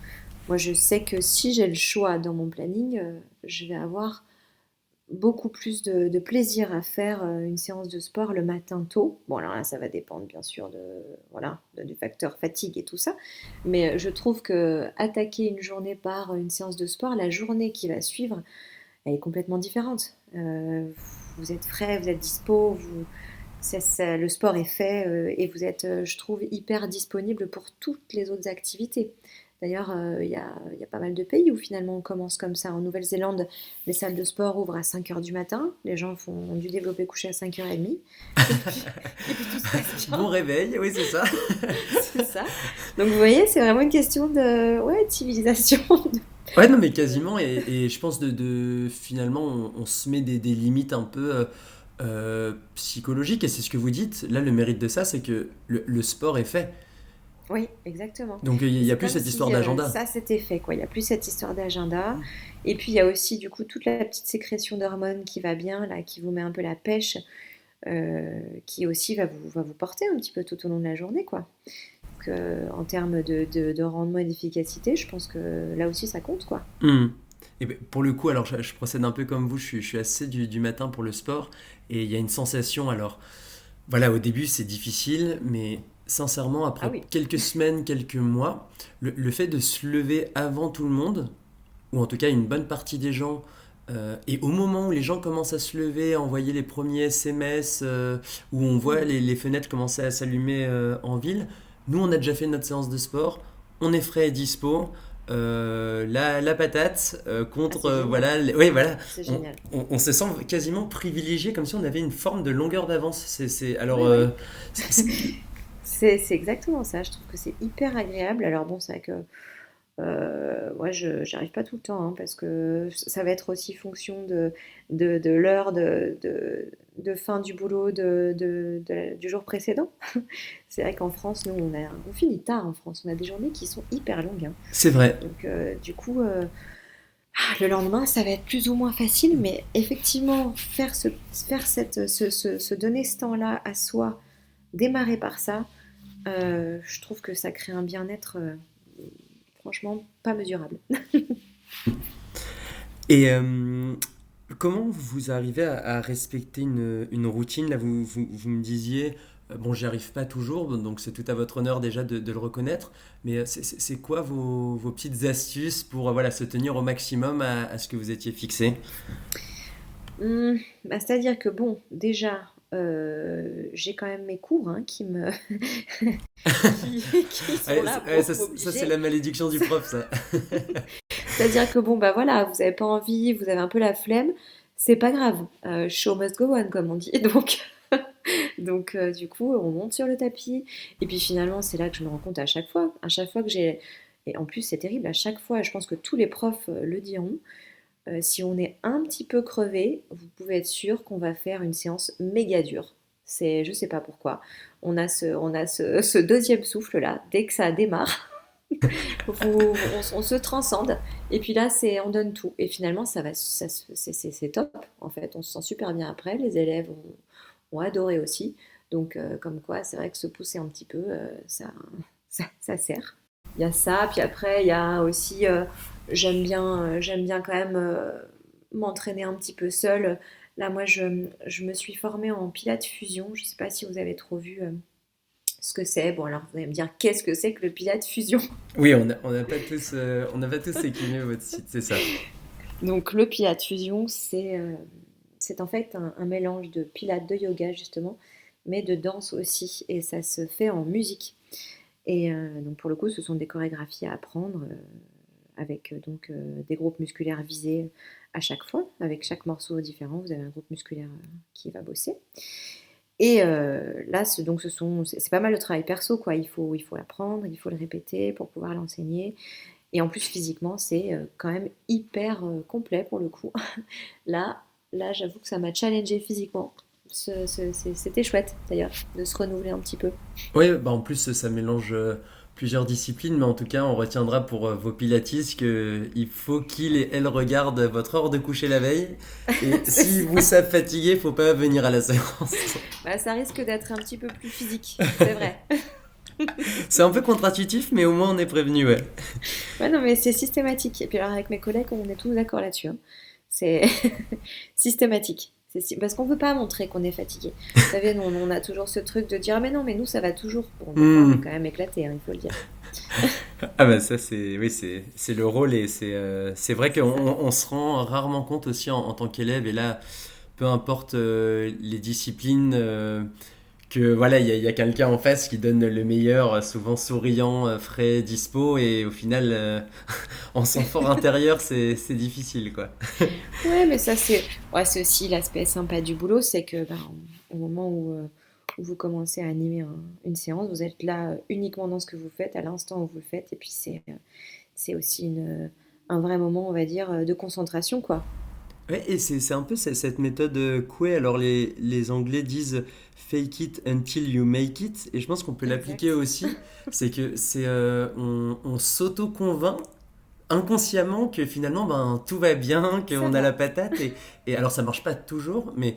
moi je sais que si j'ai le choix dans mon planning, je vais avoir beaucoup plus de plaisir à faire une séance de sport le matin tôt. Bon, alors là, ça va dépendre bien sûr voilà, du facteur fatigue et tout ça. Mais je trouve que attaquer une journée par une séance de sport, la journée qui va suivre, elle est complètement différente. Vous êtes frais, vous êtes dispo, le sport est fait et vous êtes, je trouve, hyper disponible pour toutes les autres activités. D'ailleurs, il y a pas mal de pays où finalement on commence comme ça. En Nouvelle-Zélande, les salles de sport ouvrent à 5 heures du matin. Les gens ont dû développer coucher à 5h30. Et puis, et puis tout se passe Bon bien. réveil, oui c'est ça. C'est ça. Donc vous voyez, c'est vraiment une question de, ouais, de civilisation. Ouais, non, mais De- quasiment, et je pense finalement, on se met des limites un peu psychologiques, et c'est ce que vous dites. Là, le mérite de ça, c'est que le sport est fait. Oui, exactement. Donc, il Et n'y a c'est plus comme cette histoire si d'agenda. ça s'était fait, quoi. Il n'y a plus cette histoire d'agenda. Et puis il y a aussi du coup toute la petite sécrétion d'hormones qui va bien, là, qui vous met un peu la pêche, qui aussi va vous porter un petit peu tout au long de la journée, quoi. Donc, en termes de rendement et d'efficacité, je pense que là aussi ça compte, quoi. Hmm. Et ben, pour le coup, alors je procède un peu comme vous, je suis assez du matin pour le sport, et il y a une sensation, alors voilà, au début c'est difficile, mais sincèrement, Ah après oui, quelques semaines, quelques mois, le fait de se lever avant tout le monde, ou en tout cas une bonne partie des gens, Et au moment où les gens commencent à se lever, à envoyer les premiers SMS, où on voit Mhm. les fenêtres commencer à s'allumer en ville, nous on a déjà fait notre séance de sport, on est frais et dispo. La patate Ah, contre c'est génial. voilà oui voilà C'est on, génial. on se sent quasiment privilégié comme si on avait une forme de longueur d'avance alors Oui, oui. c'est- C'est exactement ça. Je trouve que c'est hyper agréable. Alors bon, c'est vrai que moi, je j'y arrive pas tout le temps, hein, parce que ça va être aussi fonction de l'heure de fin du boulot du jour précédent. C'est vrai qu'en France, nous, on finit tard en France. On a des journées qui sont hyper longues, hein. c'est vrai. Donc, du coup, le lendemain, ça va être plus ou moins facile, mais effectivement, se donner ce temps-là à soi, démarrer par ça, je trouve que ça crée un bien-être, franchement, pas mesurable. Et comment vous arrivez à respecter une routine? Là, vous me disiez, bon, j'y arrive pas toujours, bon, donc c'est tout à votre honneur déjà de le reconnaître, mais c'est quoi vos petites astuces pour voilà, se tenir au maximum à ce que vous étiez fixé? Bah, c'est-à-dire que bon, déjà, j'ai quand même mes cours, hein, qui sont Ouais, là ouais, pour ça, c'est la m'obliger. malédiction du prof, ça. C'est-à-dire que bon, bah voilà, vous avez pas envie, vous avez un peu la flemme, c'est pas grave. Show must go on, comme on dit. Donc, du coup, on monte sur le tapis. Et puis finalement, c'est là que je me rends compte à chaque fois. À chaque fois que j'ai. Et en plus, c'est terrible, à chaque fois, je pense que tous les profs le diront. Si on est un petit peu crevé, vous pouvez être sûr qu'on va faire une séance méga dure. Je sais pas pourquoi. Ce deuxième souffle là, dès que ça démarre, on se transcende. Et puis là, on donne tout. Et finalement, c'est top. En fait, on se sent super bien après. Les élèves ont adoré aussi. Donc, comme quoi, c'est vrai que se pousser un petit peu, ça sert. Il y a ça, puis après, il y a aussi, j'aime bien quand même m'entraîner un petit peu seule. Là, moi, je me suis formée en pilates fusion. Je ne sais pas si vous avez trop vu ce que c'est. Bon, alors, vous allez me dire, qu'est-ce que c'est que le pilates fusion? Oui, on n'a pas tous écumé votre site, c'est ça. Donc, le pilates fusion, c'est en fait un mélange de pilates, de yoga, justement, mais de danse aussi. Et ça se fait en musique. Et donc, pour le coup, ce sont des chorégraphies à apprendre. Avec des groupes musculaires visés à chaque fois. Avec chaque morceau différent, vous avez un groupe musculaire qui va bosser. Et là, c'est pas mal de travail perso, quoi. Il faut l'apprendre, il faut le répéter pour pouvoir l'enseigner. Et en plus, physiquement, c'est quand même hyper complet pour le coup. Là, là, j'avoue que ça m'a challengé physiquement. C'était chouette d'ailleurs de se renouveler un petit peu. Oui, bah en plus ça mélange plusieurs disciplines, mais en tout cas on retiendra pour vos pilates que il faut qu'il et elle regardent votre heure de coucher la veille. Et C'est si vous ça. savent fatigué, faut pas venir à la séance. Bah, ça risque d'être un petit peu plus physique, c'est vrai. C'est un peu contre-intuitif, mais au moins on est prévenu, ouais. Ouais, non, mais c'est systématique. Et puis alors avec mes collègues, on est tous d'accord là-dessus, hein. C'est systématique. Parce qu'on ne veut pas montrer qu'on est fatigué. Vous savez, nous, on a toujours ce truc de dire, ah mais non, mais nous, ça va toujours. Bon, des fois, on est Hmm. quand même éclaté, hein, il faut le dire. Ah bah ça c'est oui c'est le rôle et c'est vrai qu'on C'est ça. on se rend rarement compte aussi en tant qu'élève et là peu importe les disciplines que voilà, il y a quelqu'un en face qui donne le meilleur, souvent souriant, frais, dispo, et au final, en son fort intérieur, c'est difficile, quoi. Ouais, mais ça, c'est aussi l'aspect sympa du boulot, c'est que ben, au moment où vous commencez à animer une séance, vous êtes là uniquement dans ce que vous faites, à l'instant où vous le faites, et puis c'est aussi un vrai moment, on va dire, de concentration, quoi. Ouais, et c'est un peu cette méthode Coué. Alors, les Anglais disent fake it until you make it, et je pense qu'on peut l'appliquer Exact. aussi. C'est que on s'auto-convainc inconsciemment que finalement, ben, tout va bien, Ça qu'on a la va. patate, et alors ça marche pas toujours, mais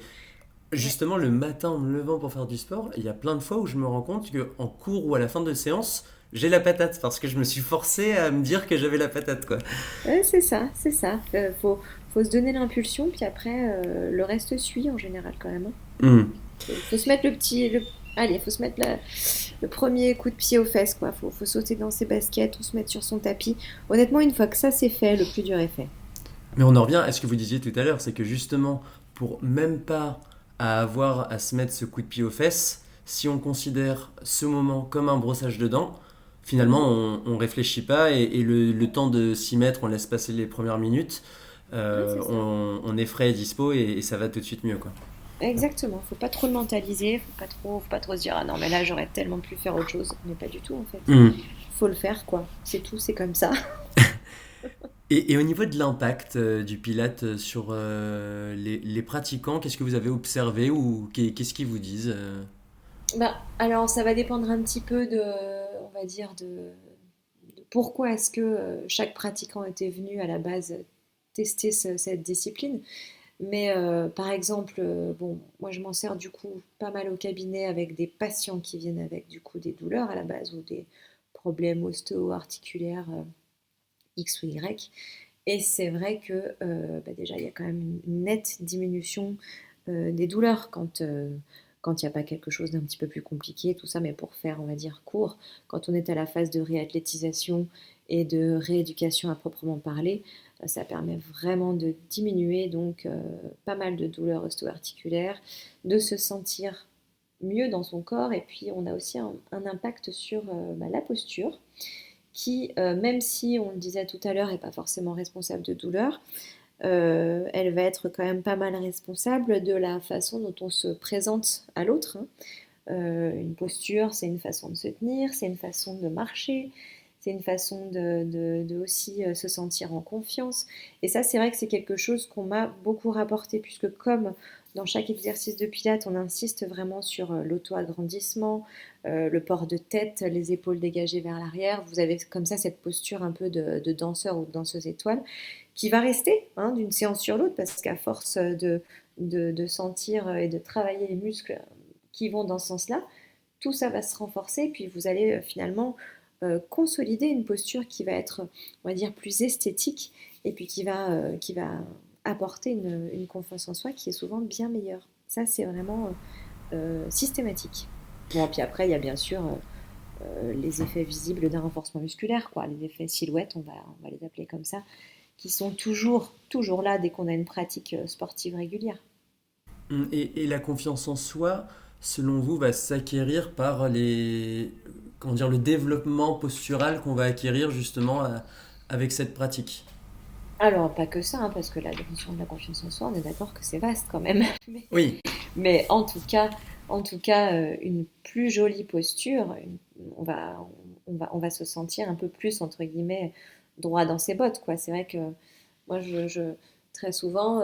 Ouais. justement, le matin en me levant pour faire du sport, il y a plein de fois où je me rends compte qu'en cours ou à la fin de séance, j'ai la patate parce que je me suis forcé à me dire que j'avais la patate, quoi. Ouais, c'est ça, c'est ça. Faut se donner l'impulsion, puis après, le reste suit en général quand même, hein. Hmm. Faut se mettre allez, faut se mettre le premier coup de pied aux fesses, quoi. Faut sauter dans ses baskets ou se mettre sur son tapis. Honnêtement, une fois que ça c'est fait, le plus dur est fait. Mais on en revient à ce que vous disiez tout à l'heure, c'est que justement, pour même pas à avoir à se mettre ce coup de pied aux fesses, si on considère ce moment comme un brossage de dents, Mhm. finalement on réfléchit pas et le temps de s'y mettre, on laisse passer les premières minutes, Ouais, c'est ça. on est frais et dispo et ça va tout de suite mieux quoi. Exactement, faut pas trop le mentaliser, faut pas trop se dire ah non mais là j'aurais tellement pu faire autre chose, mais pas du tout en fait. Hmm. Faut le faire quoi, c'est tout, c'est comme ça. Et au niveau de l'impact du Pilate sur les pratiquants, qu'est-ce que vous avez observé ou qu'est-ce qu'ils vous disent Bah, alors ça va dépendre un petit peu on va dire de pourquoi est-ce que chaque pratiquant était venu à la base tester cette discipline. Mais par exemple, bon, moi je m'en sers du coup pas mal au cabinet avec des patients qui viennent avec du coup des douleurs à la base ou des problèmes ostéo-articulaires X ou Y. Et c'est vrai que bah déjà il y a quand même une nette diminution des douleurs quand il n'y a pas quelque chose d'un petit peu plus compliqué, tout ça, mais pour faire, on va dire, court, quand on est à la phase de réathlétisation et de rééducation à proprement parler, ça permet vraiment de diminuer donc pas mal de douleurs osteoarticulaires, de se sentir mieux dans son corps, et puis on a aussi un impact sur bah, la posture, qui, même si on le disait tout à l'heure, n'est pas forcément responsable de douleur, elle va être quand même pas mal responsable de la façon dont on se présente à l'autre, hein. Une posture, c'est une façon de se tenir, c'est une façon de marcher, c'est une façon de aussi se sentir en confiance. Et ça, c'est vrai que c'est quelque chose qu'on m'a beaucoup rapporté, puisque comme dans chaque exercice de pilates, on insiste vraiment sur l'auto-agrandissement, le port de tête, les épaules dégagées vers l'arrière. Vous avez comme ça cette posture un peu de danseur ou de danseuse étoile qui va rester hein, d'une séance sur l'autre, parce qu'à force de sentir et de travailler les muscles qui vont dans ce sens-là, tout ça va se renforcer, puis vous allez finalement consolider une posture qui va être, on va dire, plus esthétique, et puis qui va apporter une confiance en soi qui est souvent bien meilleure. Ça, c'est vraiment systématique. Bon, puis après, il y a bien sûr les effets visibles d'un renforcement musculaire, quoi, les effets silhouettes, on va les appeler comme ça, qui sont toujours là dès qu'on a une pratique sportive régulière. Et la confiance en soi, selon vous, va s'acquérir par comment dire, le développement postural qu'on va acquérir justement avec cette pratique. Alors, pas que ça, hein, parce que la définition de la confiance en soi, on est d'accord que c'est vaste quand même. Mais, Oui. mais en tout cas une plus jolie posture, on va se sentir un peu plus, entre guillemets, droit dans ses bottes, quoi. C'est vrai que moi, très souvent,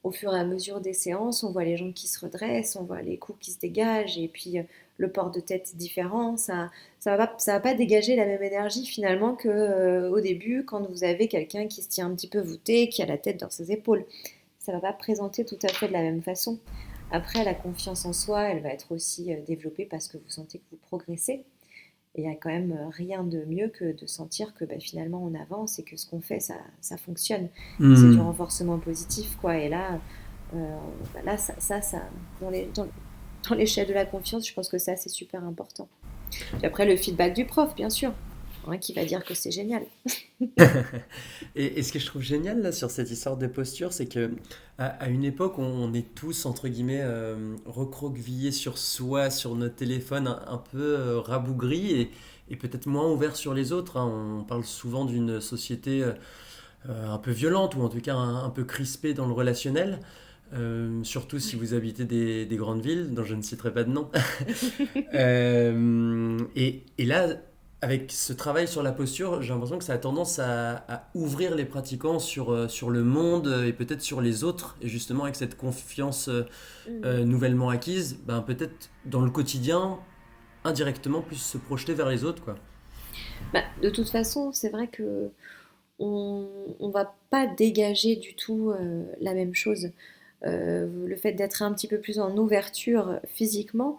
au fur et à mesure des séances, on voit les jambes qui se redressent, on voit les coups qui se dégagent, et puis le port de tête différent. Ça va pas dégager la même énergie finalement que au début, quand vous avez quelqu'un qui se tient un petit peu voûté, qui a la tête dans ses épaules. Ça va pas présenter tout à fait de la même façon. Après, la confiance en soi, elle va être aussi développée parce que vous sentez que vous progressez. Et il n'y a quand même rien de mieux que de sentir que bah, finalement on avance et que ce qu'on fait, ça fonctionne. C'est du Hmm. renforcement positif, quoi. Et là, bah là dans dans l'échelle de la confiance, je pense que ça, c'est super important. Puis après, le feedback du prof, bien sûr, hein, qui va dire que c'est génial. Et ce que je trouve génial là sur cette histoire de posture, c'est que à une époque, on est tous entre guillemets recroquevillés sur soi, sur notre téléphone, un peu rabougris et peut-être moins ouverts sur les autres, hein. On parle souvent d'une société un peu violente ou en tout cas un peu crispée dans le relationnel. Surtout si vous habitez des grandes villes, dont je ne citerai pas de nom. Et là, avec ce travail sur la posture, j'ai l'impression que ça a tendance à ouvrir les pratiquants sur le monde et peut-être sur les autres. Et justement, avec cette confiance Mm. nouvellement acquise, ben, peut-être dans le quotidien, indirectement, plus se projeter vers les autres, quoi. Bah, de toute façon, c'est vrai que on va pas dégager du tout la même chose. Le fait d'être un petit peu plus en ouverture physiquement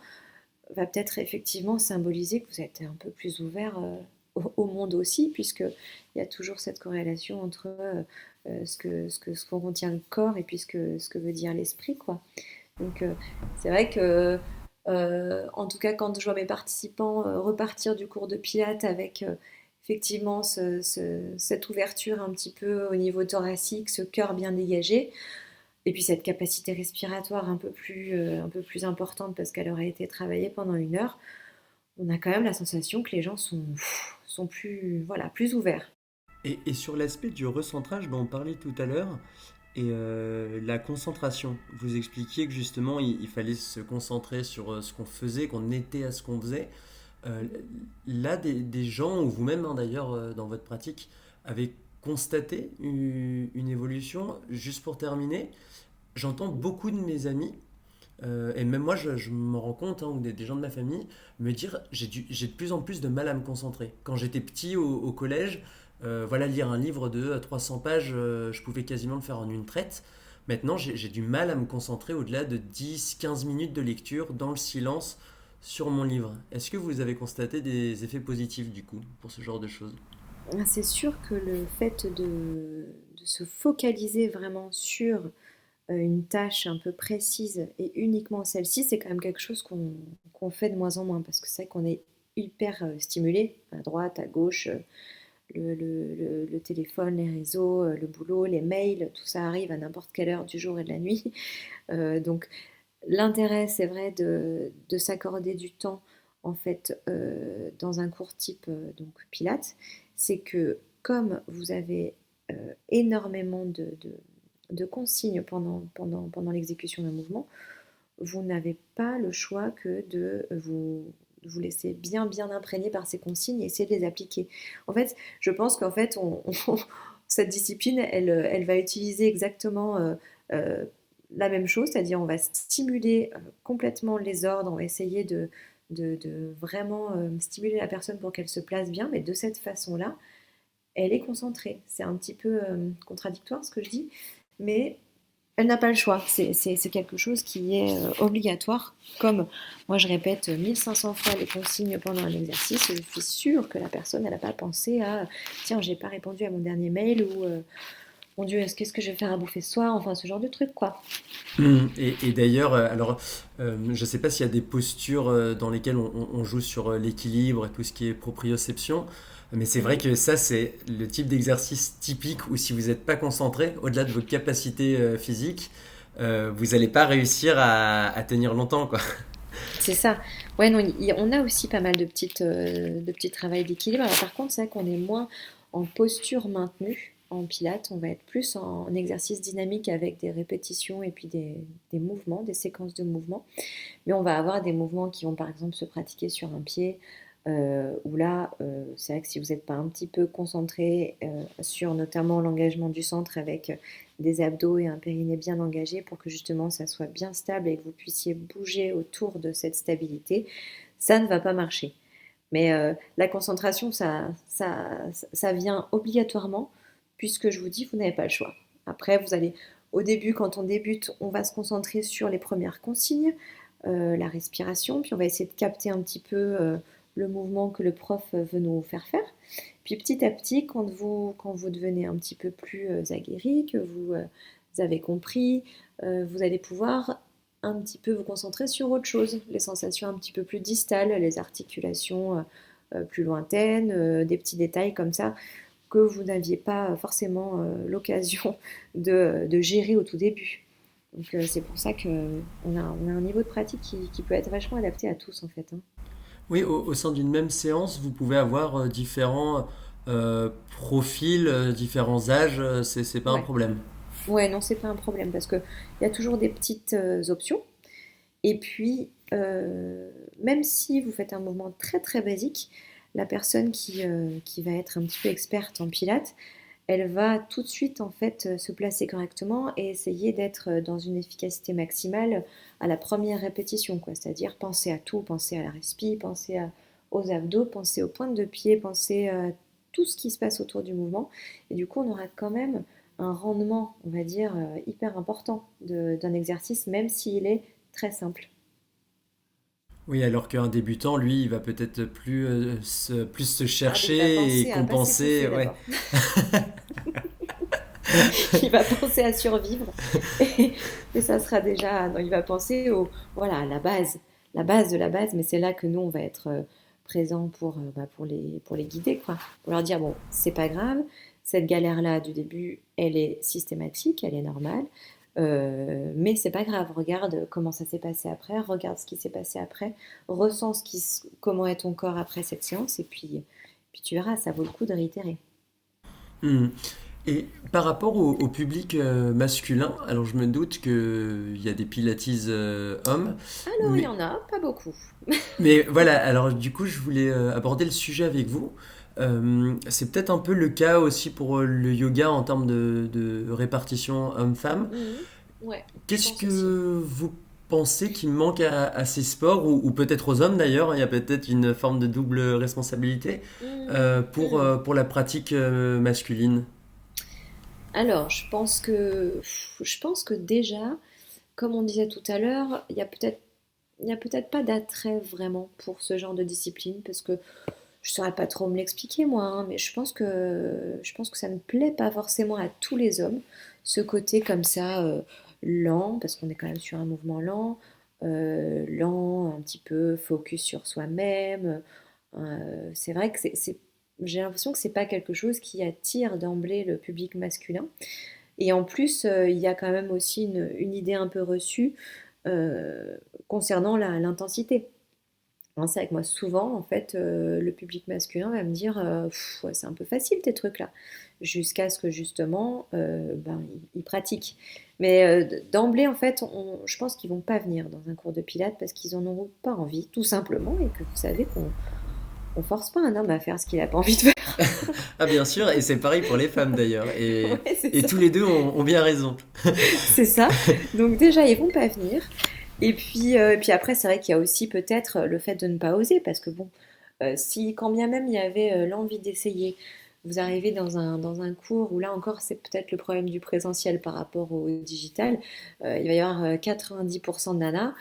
va peut-être effectivement symboliser que vous êtes un peu plus ouvert au monde aussi, puisqu'il y a toujours cette corrélation entre ce qu'on contient le corps et puis ce que veut dire l'esprit, quoi. Donc c'est vrai que, en tout cas, quand je vois mes participants repartir du cours de pilates avec effectivement cette ouverture un petit peu au niveau thoracique, ce cœur bien dégagé, et puis cette capacité respiratoire un peu plus importante parce qu'elle aurait été travaillée pendant 1 heure, on a quand même la sensation que les gens sont plus, voilà, plus ouverts. Et sur l'aspect du recentrage dont on parlait tout à l'heure, et la concentration, vous expliquiez que justement il fallait se concentrer sur ce qu'on faisait, qu'on était à ce qu'on faisait. Euh, Là, des gens, ou vous-même hein, d'ailleurs dans votre pratique, avez constaté une évolution. Juste pour terminer, j'entends beaucoup de mes amis, et même moi je me rends compte, hein, ou des gens de ma famille, me dire j'ai de plus en plus de mal à me concentrer. Quand j'étais petit au collège, voilà, lire un livre de 300 pages, je pouvais quasiment le faire en une traite. Maintenant, j'ai du mal à me concentrer au-delà de 10-15 minutes de lecture dans le silence sur mon livre. Est-ce que vous avez constaté des effets positifs du coup pour ce genre de choses? C'est sûr que le fait de se focaliser vraiment sur une tâche un peu précise et uniquement celle-ci, c'est quand même quelque chose qu'on fait de moins en moins parce que c'est vrai qu'on est hyper stimulé à droite, à gauche, le téléphone, les réseaux, le boulot, les mails, tout ça arrive à n'importe quelle heure du jour et de la nuit. Donc l'intérêt, c'est vrai, de s'accorder du temps en fait dans un cours type donc Pilates, c'est que comme vous avez énormément de consignes pendant l'exécution d'un mouvement, vous n'avez pas le choix que de vous laisser bien bien imprégner par ces consignes et essayer de les appliquer. En fait, je pense qu'en fait, cette discipline, elle va utiliser exactement euh, la même chose, c'est-à-dire on va stimuler complètement les ordres, on va essayer de vraiment stimuler la personne pour qu'elle se place bien, mais de cette façon-là, elle est concentrée. C'est un petit peu contradictoire ce que je dis, mais elle n'a pas le choix. C'est quelque chose qui est obligatoire. Comme moi, je répète 1500 fois les consignes pendant un exercice, je suis sûre que la personne, elle n'a pas pensé à tiens, j'ai pas répondu à mon dernier mail ou mon Dieu, qu'est-ce que je vais faire à bouffer ce soir? Enfin, ce genre de truc, quoi. Et d'ailleurs, alors, je ne sais pas s'il y a des postures dans lesquelles on joue sur l'équilibre et tout ce qui est proprioception, mais c'est vrai Mhm. que ça, c'est le type d'exercice typique où si vous n'êtes pas concentré, au-delà de vos capacités physiques, vous n'allez pas réussir à tenir longtemps, quoi. C'est ça. Ouais, non, on a aussi pas mal de petits travails d'équilibre. Alors, par contre, c'est vrai qu'on est moins en posture maintenue en pilates. On va être plus en exercice dynamique avec des répétitions et puis des mouvements, des séquences de mouvements. Mais on va avoir des mouvements qui vont par exemple se pratiquer sur un pied, où là, c'est vrai que si vous n'êtes pas un petit peu concentré sur notamment l'engagement du centre avec des abdos et un périnée bien engagé pour que justement ça soit bien stable et que vous puissiez bouger autour de cette stabilité, ça ne va pas marcher. Mais la concentration, ça vient obligatoirement puisque je vous dis, vous n'avez pas le choix. Après, vous allez, au début, quand on débute, on va se concentrer sur les premières consignes, la respiration, puis on va essayer de capter un petit peu le mouvement que le prof veut nous faire faire. Puis petit à petit, quand vous devenez un petit peu plus aguerri, que vous avez compris, vous allez pouvoir un petit peu vous concentrer sur autre chose, les sensations un petit peu plus distales, les articulations plus lointaines, des petits détails comme ça que vous n'aviez pas forcément l'occasion de gérer au tout début. Donc c'est pour ça qu'on a un niveau de pratique qui peut être vachement adapté à tous en fait, hein. Oui, au sein d'une même séance, vous pouvez avoir différents profils, différents âges, c'est pas un Ouais. problème. Ouais, non, c'est pas un problème parce qu'il y a toujours des petites options. Et puis, même si vous faites un mouvement très très basique, la personne qui va être un petit peu experte en pilates, elle va tout de suite en fait se placer correctement et essayer d'être dans une efficacité maximale à la première répétition, quoi. C'est-à-dire penser à tout, penser à la respi, penser aux abdos, penser aux pointes de pied, penser à tout ce qui se passe autour du mouvement. Et du coup, on aura quand même un rendement, on va dire, hyper important d'un exercice, même s'il est très simple. Oui, alors qu'un débutant, lui, il va peut-être plus se Ah, mais il va chercher et penser à pas compenser. s'étouffer Ouais. d'abord. Il va penser à survivre et ça sera déjà. Non, il va penser voilà, à la base de la base, mais c'est là que nous, on va être présent pour les guider, quoi. Pour leur dire, bon, c'est pas grave, cette galère-là du début, elle est systématique, elle est normale, mais c'est pas grave, regarde comment ça s'est passé après, regarde ce qui s'est passé après, ressens comment est ton corps après cette séance, et puis tu verras, ça vaut le coup de réitérer. Hmm. Et par rapport au public masculin, alors je me doute qu'il y a des pilates hommes, Alors, il y mais, en a, pas beaucoup. mais voilà, alors du coup je voulais aborder le sujet avec vous. C'est peut-être un peu le cas aussi pour le yoga en termes de répartition homme-femme. Mhm. Ouais, je Qu'est-ce pense aussi. que vous pensez qui manque à ces sports, ou peut-être aux hommes d'ailleurs, hein, il y a peut-être une forme de double responsabilité Mhm. Mhm. pour la pratique masculine? Alors, je pense que déjà, comme on disait tout à l'heure, il y a peut-être pas d'attrait vraiment pour ce genre de discipline, parce que je saurais pas trop me l'expliquer moi, hein, mais je pense que ça ne plaît pas forcément à tous les hommes, ce côté comme ça lent, parce qu'on est quand même sur un mouvement lent, lent, un petit peu focus sur soi-même. C'est vrai que j'ai l'impression que c'est pas quelque chose qui attire d'emblée le public masculin. Et en plus, il y a quand même aussi une idée un peu reçue euh, concernant l'intensité. Hein, c'est vrai que moi, souvent, en fait, le public masculin va me dire ouais, c'est un peu facile tes trucs-là, jusqu'à ce que justement, ils pratiquent. Mais d'emblée, en fait, je pense qu'ils vont pas venir dans un cours de pilates parce qu'ils en auront pas envie, tout simplement, et que vous savez qu'on on force pas un homme à faire ce qu'il a pas envie de faire. Ah bien sûr, et c'est pareil pour les femmes d'ailleurs, Ouais, c'est et ça. tous les deux ont bien raison. C'est ça. Donc déjà, ils vont pas venir. Et puis après, c'est vrai qu'il y a aussi peut-être le fait de ne pas oser, parce que bon, si quand bien même il y avait l'envie d'essayer, vous arrivez dans un cours où là encore c'est peut-être le problème du présentiel par rapport au digital, il va y avoir 90% de nanas.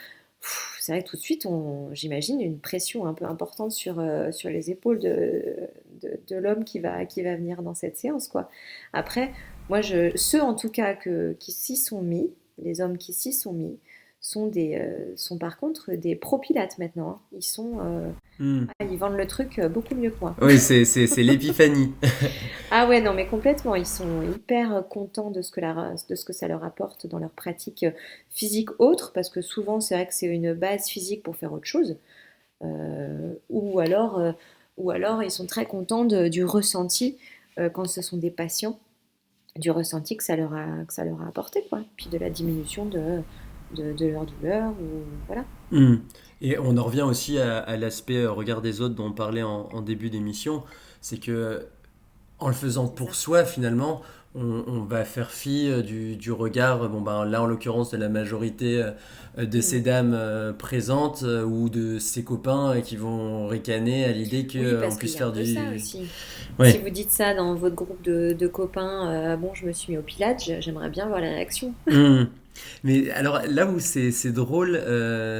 C'est vrai que tout de suite, j'imagine une pression un peu importante sur les épaules de l'homme qui va venir dans cette séance, quoi. Après, ceux en tout cas qui s'y sont mis, les hommes qui s'y sont mis, sont par contre des pro-pilates maintenant, hein. Hmm. Ils vendent le truc beaucoup mieux que moi. Oui, c'est l'épiphanie. Ah ouais, non, mais complètement. Ils sont hyper contents de ce que ça leur apporte dans leur pratique physique autre, parce que souvent, c'est vrai que c'est une base physique pour faire autre chose. Euh, ou alors, euh, ou alors, ils sont très contents du ressenti quand ce sont des patients, du ressenti que ça leur a apporté, quoi. Puis de la diminution de leur douleur, ou voilà. Hmm. Et on en revient aussi à l'aspect regard des autres dont on parlait en début d'émission, c'est que en le faisant C'est pour ça. soi, finalement, on va faire fi du regard, bon ben là en l'occurrence de la majorité de ces Mhm. dames présentes, ou de ses copains qui vont ricaner à l'idée Oui, qu'on parce qu'il puisse y a un faire peu ça du... aussi. Si Ouais. vous dites ça dans votre groupe de copains, bon, je me suis mis au Pilates, j'aimerais bien voir la réaction. Hmm. Mais alors là où c'est drôle,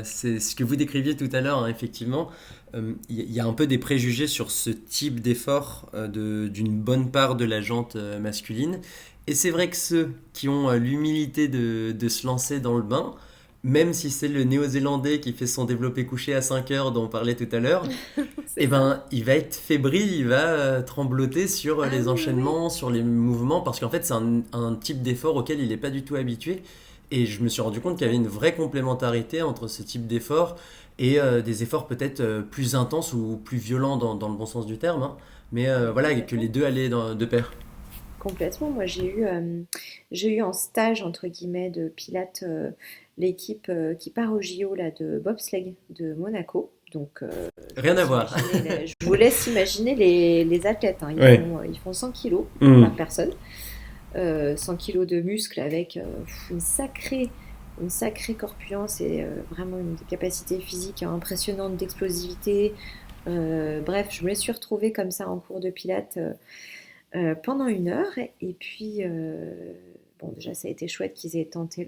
c'est ce que vous décriviez tout à l'heure, hein, effectivement. Il y a un peu des préjugés sur ce type d'effort d'une bonne part de la jante masculine. Et c'est vrai que ceux qui ont l'humilité de se lancer dans le bain, même si c'est le néo-zélandais qui fait son développé couché à 5 heures dont on parlait tout à l'heure, C'est eh ça. ben, il va être fébrile, il va trembloter sur Ah les oui, oui, oui. enchaînements, sur les mouvements, parce qu'en fait, c'est un type d'effort auquel il n'est pas du tout habitué. Et je me suis rendu compte qu'il y avait une vraie complémentarité entre ce type d'effort et des efforts peut-être plus intenses ou plus violents dans le bon sens du terme, hein. Mais Ah mais voilà, et que les complètement. deux allaient de pair. Complètement. Moi, j'ai eu en stage, entre guillemets, de Pilates, l'équipe qui part au JO là, de bobsleigh de Monaco. Donc, Rien à voir. je vous laisse imaginer les athlètes, hein. Ouais. Ils font 100 kilos par Hmm. personne. 100 kilos de muscles avec une sacrée corpulence et vraiment une capacité physique impressionnante d'explosivité. Bref, je me les suis retrouvée comme ça en cours de pilates pendant une heure. Et puis, bon, déjà, ça a été chouette qu'ils aient tenté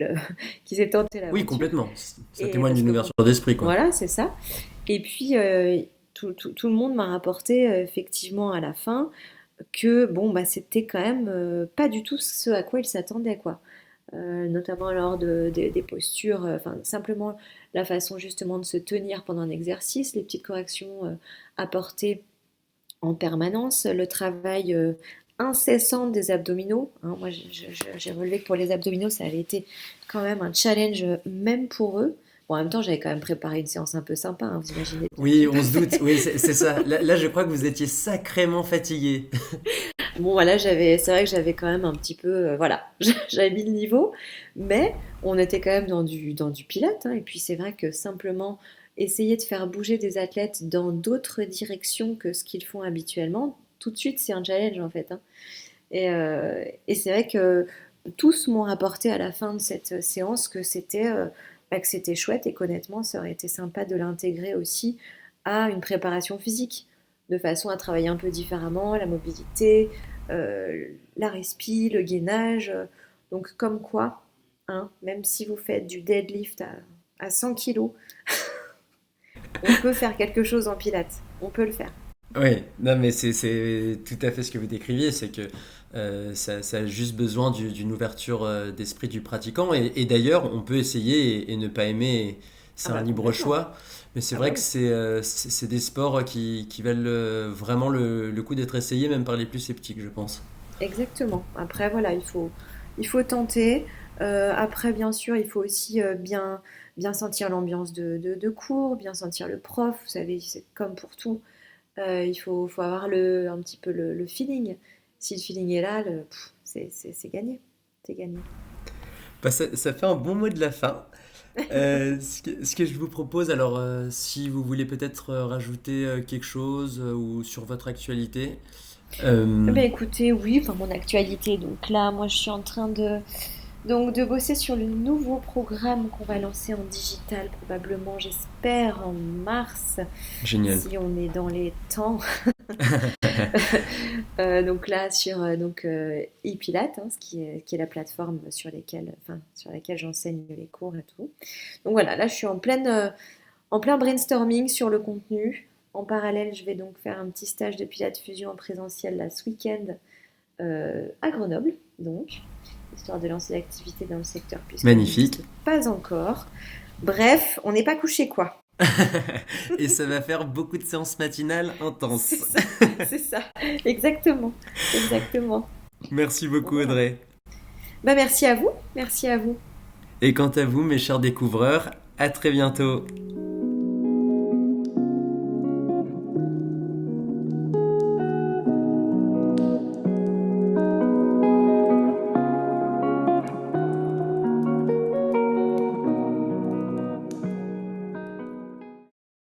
qu'ils aient tenté Oui, l'aventure. complètement. Ça Et témoigne parce d'une que, bon, ouverture d'esprit, quoi. voilà, c'est ça. Et puis, tout le monde m'a rapporté effectivement à la fin que bon bah c'était quand même pas du tout ce à quoi il s'attendait, quoi. notamment lors des postures, enfin simplement la façon justement de se tenir pendant un exercice, les petites corrections apportées en permanence, le travail incessant des abdominaux, hein. Moi, j'ai relevé que pour les abdominaux, ça avait été quand même un challenge, même pour eux. Bon, en même temps, j'avais quand même préparé une séance un peu sympa, hein, vous imaginez bien que Oui, on se doute, oui, c'est ça. Là, je crois que vous étiez sacrément fatigué. bon, voilà, c'est vrai que j'avais quand même un petit peu, voilà, j'avais mis le niveau, mais on était quand même dans du pilate, hein. Et puis c'est vrai que simplement essayer de faire bouger des athlètes dans d'autres directions que ce qu'ils font habituellement, tout de suite c'est un challenge en fait, hein. Et c'est vrai que tous m'ont rapporté à la fin de cette séance que c'était chouette et qu'honnêtement ça aurait été sympa de l'intégrer aussi à une préparation physique, de façon à travailler un peu différemment, la mobilité, la respi, le gainage. Donc comme quoi, hein, même si vous faites du deadlift à 100 kilos, on peut faire quelque chose en pilates. On peut le faire. Oui, non, mais c'est tout à fait ce que vous décriviez, c'est que ça a juste besoin d'une ouverture d'esprit du pratiquant. Et d'ailleurs, on peut essayer et ne pas aimer, Ah c'est un bah libre complètement. choix. Mais c'est Ah bah vrai que oui. c'est des sports qui valent vraiment le coup d'être essayés, même par les plus sceptiques, je pense. Exactement. Après, voilà, il faut tenter. Après, bien sûr, il faut aussi bien sentir l'ambiance de cours, bien sentir le prof. Vous savez, c'est comme pour tout. Il faut avoir un petit peu le feeling. Si le feeling est là, c'est gagné. C'est gagné. Bah, ça fait un bon mot de la fin. Ce que je vous propose, alors, si vous voulez peut-être rajouter quelque chose ou sur votre actualité. Eh euh, ben écoutez, oui, enfin mon actualité. Donc là, moi, je suis en train de bosser sur le nouveau programme qu'on va lancer en digital, probablement, j'espère, en mars, Génial. si on est dans les temps. Donc là, sur ePilate, hein, qui est la plateforme sur laquelle j'enseigne les cours et tout. Donc voilà, là, je suis en plein brainstorming sur le contenu. En parallèle, je vais donc faire un petit stage de Pilates Fusion en présentiel là, ce week-end à Grenoble, donc, histoire de lancer l'activité dans le secteur puisqu'elle Magnifique. n'existe pas encore. Bref, on n'est pas couché quoi. Et ça va faire beaucoup de séances matinales C'est intenses. ça, c'est ça. Exactement, exactement. Merci Bon, beaucoup, voilà. Audrey. Bah merci à vous, merci à vous. Et quant à vous, mes chers découvreurs, à très bientôt.